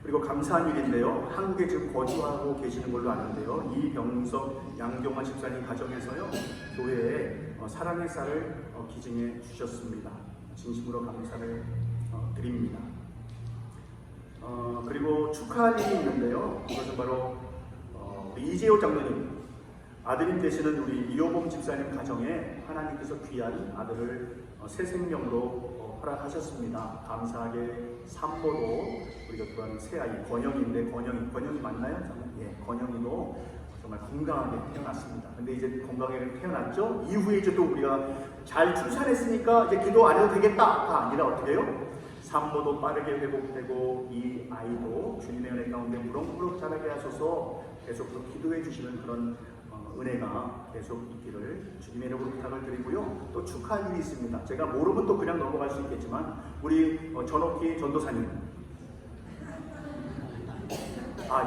B: 그리고 감사한 일인데요, 한국에 지금 거주하고 계시는 걸로 아는데요, 이병석 양경화 집사님 가정에서요 교회에 사랑의 쌀을 기증해 주셨습니다. 진심으로 감사를 드립니다. 그리고 축하할 일이 있는데요, 이것은 바로 이재호 장로님 아드님 되시는 우리 이호범 집사님 가정에 하나님께서 귀한 아들을 새 생명으로 허락하셨습니다. 감사하게 산모도 우리가 또한 새 아이 권영인데, 권영이 맞나요? 예, 권영이도 정말 건강하게 태어났습니다. 근데 이제 건강하게 태어났죠? 이후에 이제 또 우리가 잘 출산했으니까 이제 기도 안 해도 되겠다가 아니라 어떻게 해요? 산모도 빠르게 회복되고 이 아이도 주님의 은혜 가운데 무럭무럭 자라게 하셔서 계속 또 기도해 주시는 그런 은혜가 계속 있기를 주님의 이름으로 부탁을 드리고요. 또 축하할 일이 있습니다. 제가 모르면 또 그냥 넘어갈 수 있겠지만 우리 전옥희 전도사님,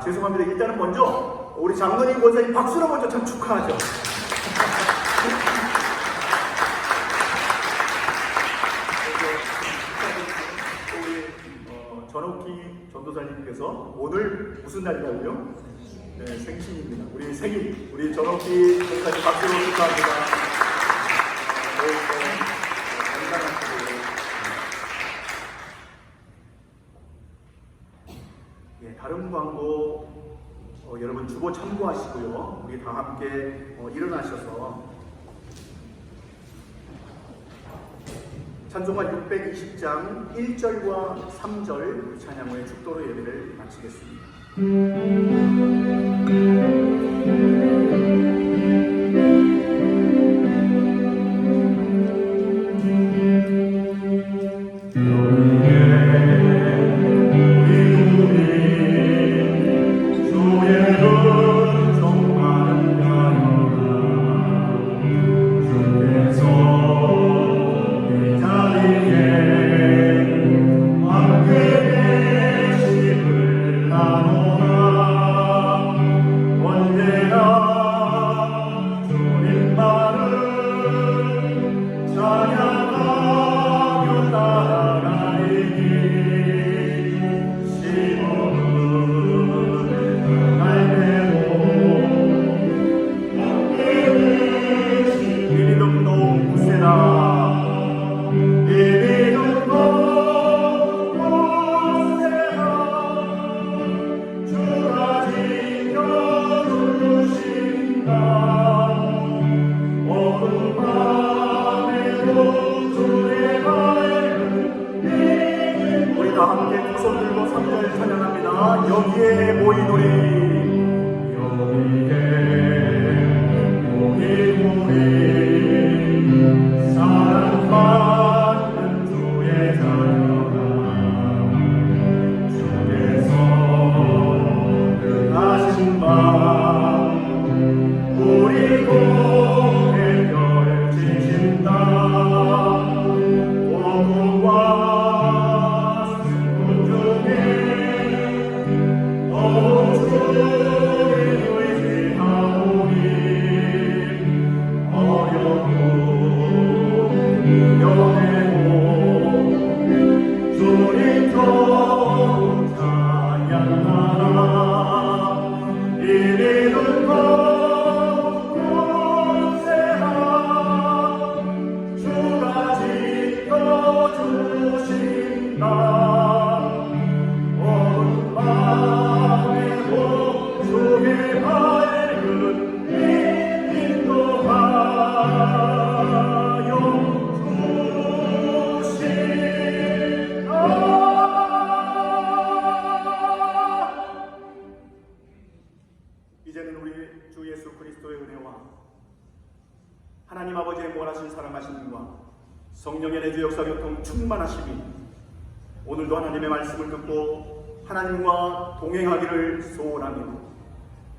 B: 죄송합니다. 일단은 먼저 우리 장로님 권사님 박수로 먼저 참 축하하죠. 우리 전도사님께서 오늘 무슨 날이라고요? 네, 생신입니다. 우리 생일, 우리 전옥기 전도사님 박수로 축하합니다. 건강하시고. 예, 다른 광고 여러분 주보 참고하시고요. 우리 다 함께 일어나셔서 찬송가 620장 1절과 3절 찬양 후에 축도로 예배를 마치겠습니다. 여기에 모인 우리 사랑받는 주의 자녀가 주께서 뜻하신 바 우리 고개 펼치신다. 어둠과 슬픔 중에 이제는 우리 주 예수 그리스도의 은혜와 하나님 아버지의 무한하신 사랑하심과 성령의 내주 역사 교통 충만하심이 오늘도 하나님의 말씀을 듣고 하나님과 동행하기를 소원하며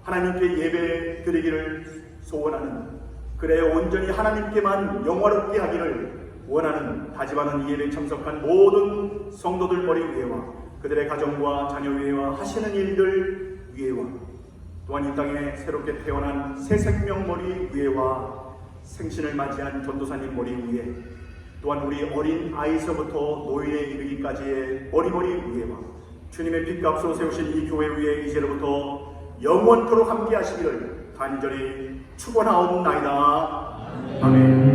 B: 하나님께 예배 드리기를 소원하는, 그래야 온전히 하나님께만 영화롭게 하기를 원하는 다짐하는 이 예배에 참석한 모든 성도들 머리 위에와 그들의 가정과 자녀 위에와 하시는 일들 위에와 또한 이 땅에 새롭게 태어난 새 생명 머리 위에와 생신을 맞이한 전도사님 머리 위에 또한 우리 어린 아이서부터 노인에 이르기까지의 머리 위에와 주님의 핏값으로 세우신 이 교회 위에 이제로부터 영원토록 함께 하시기를 간절히 축원하옵나이다. 아멘.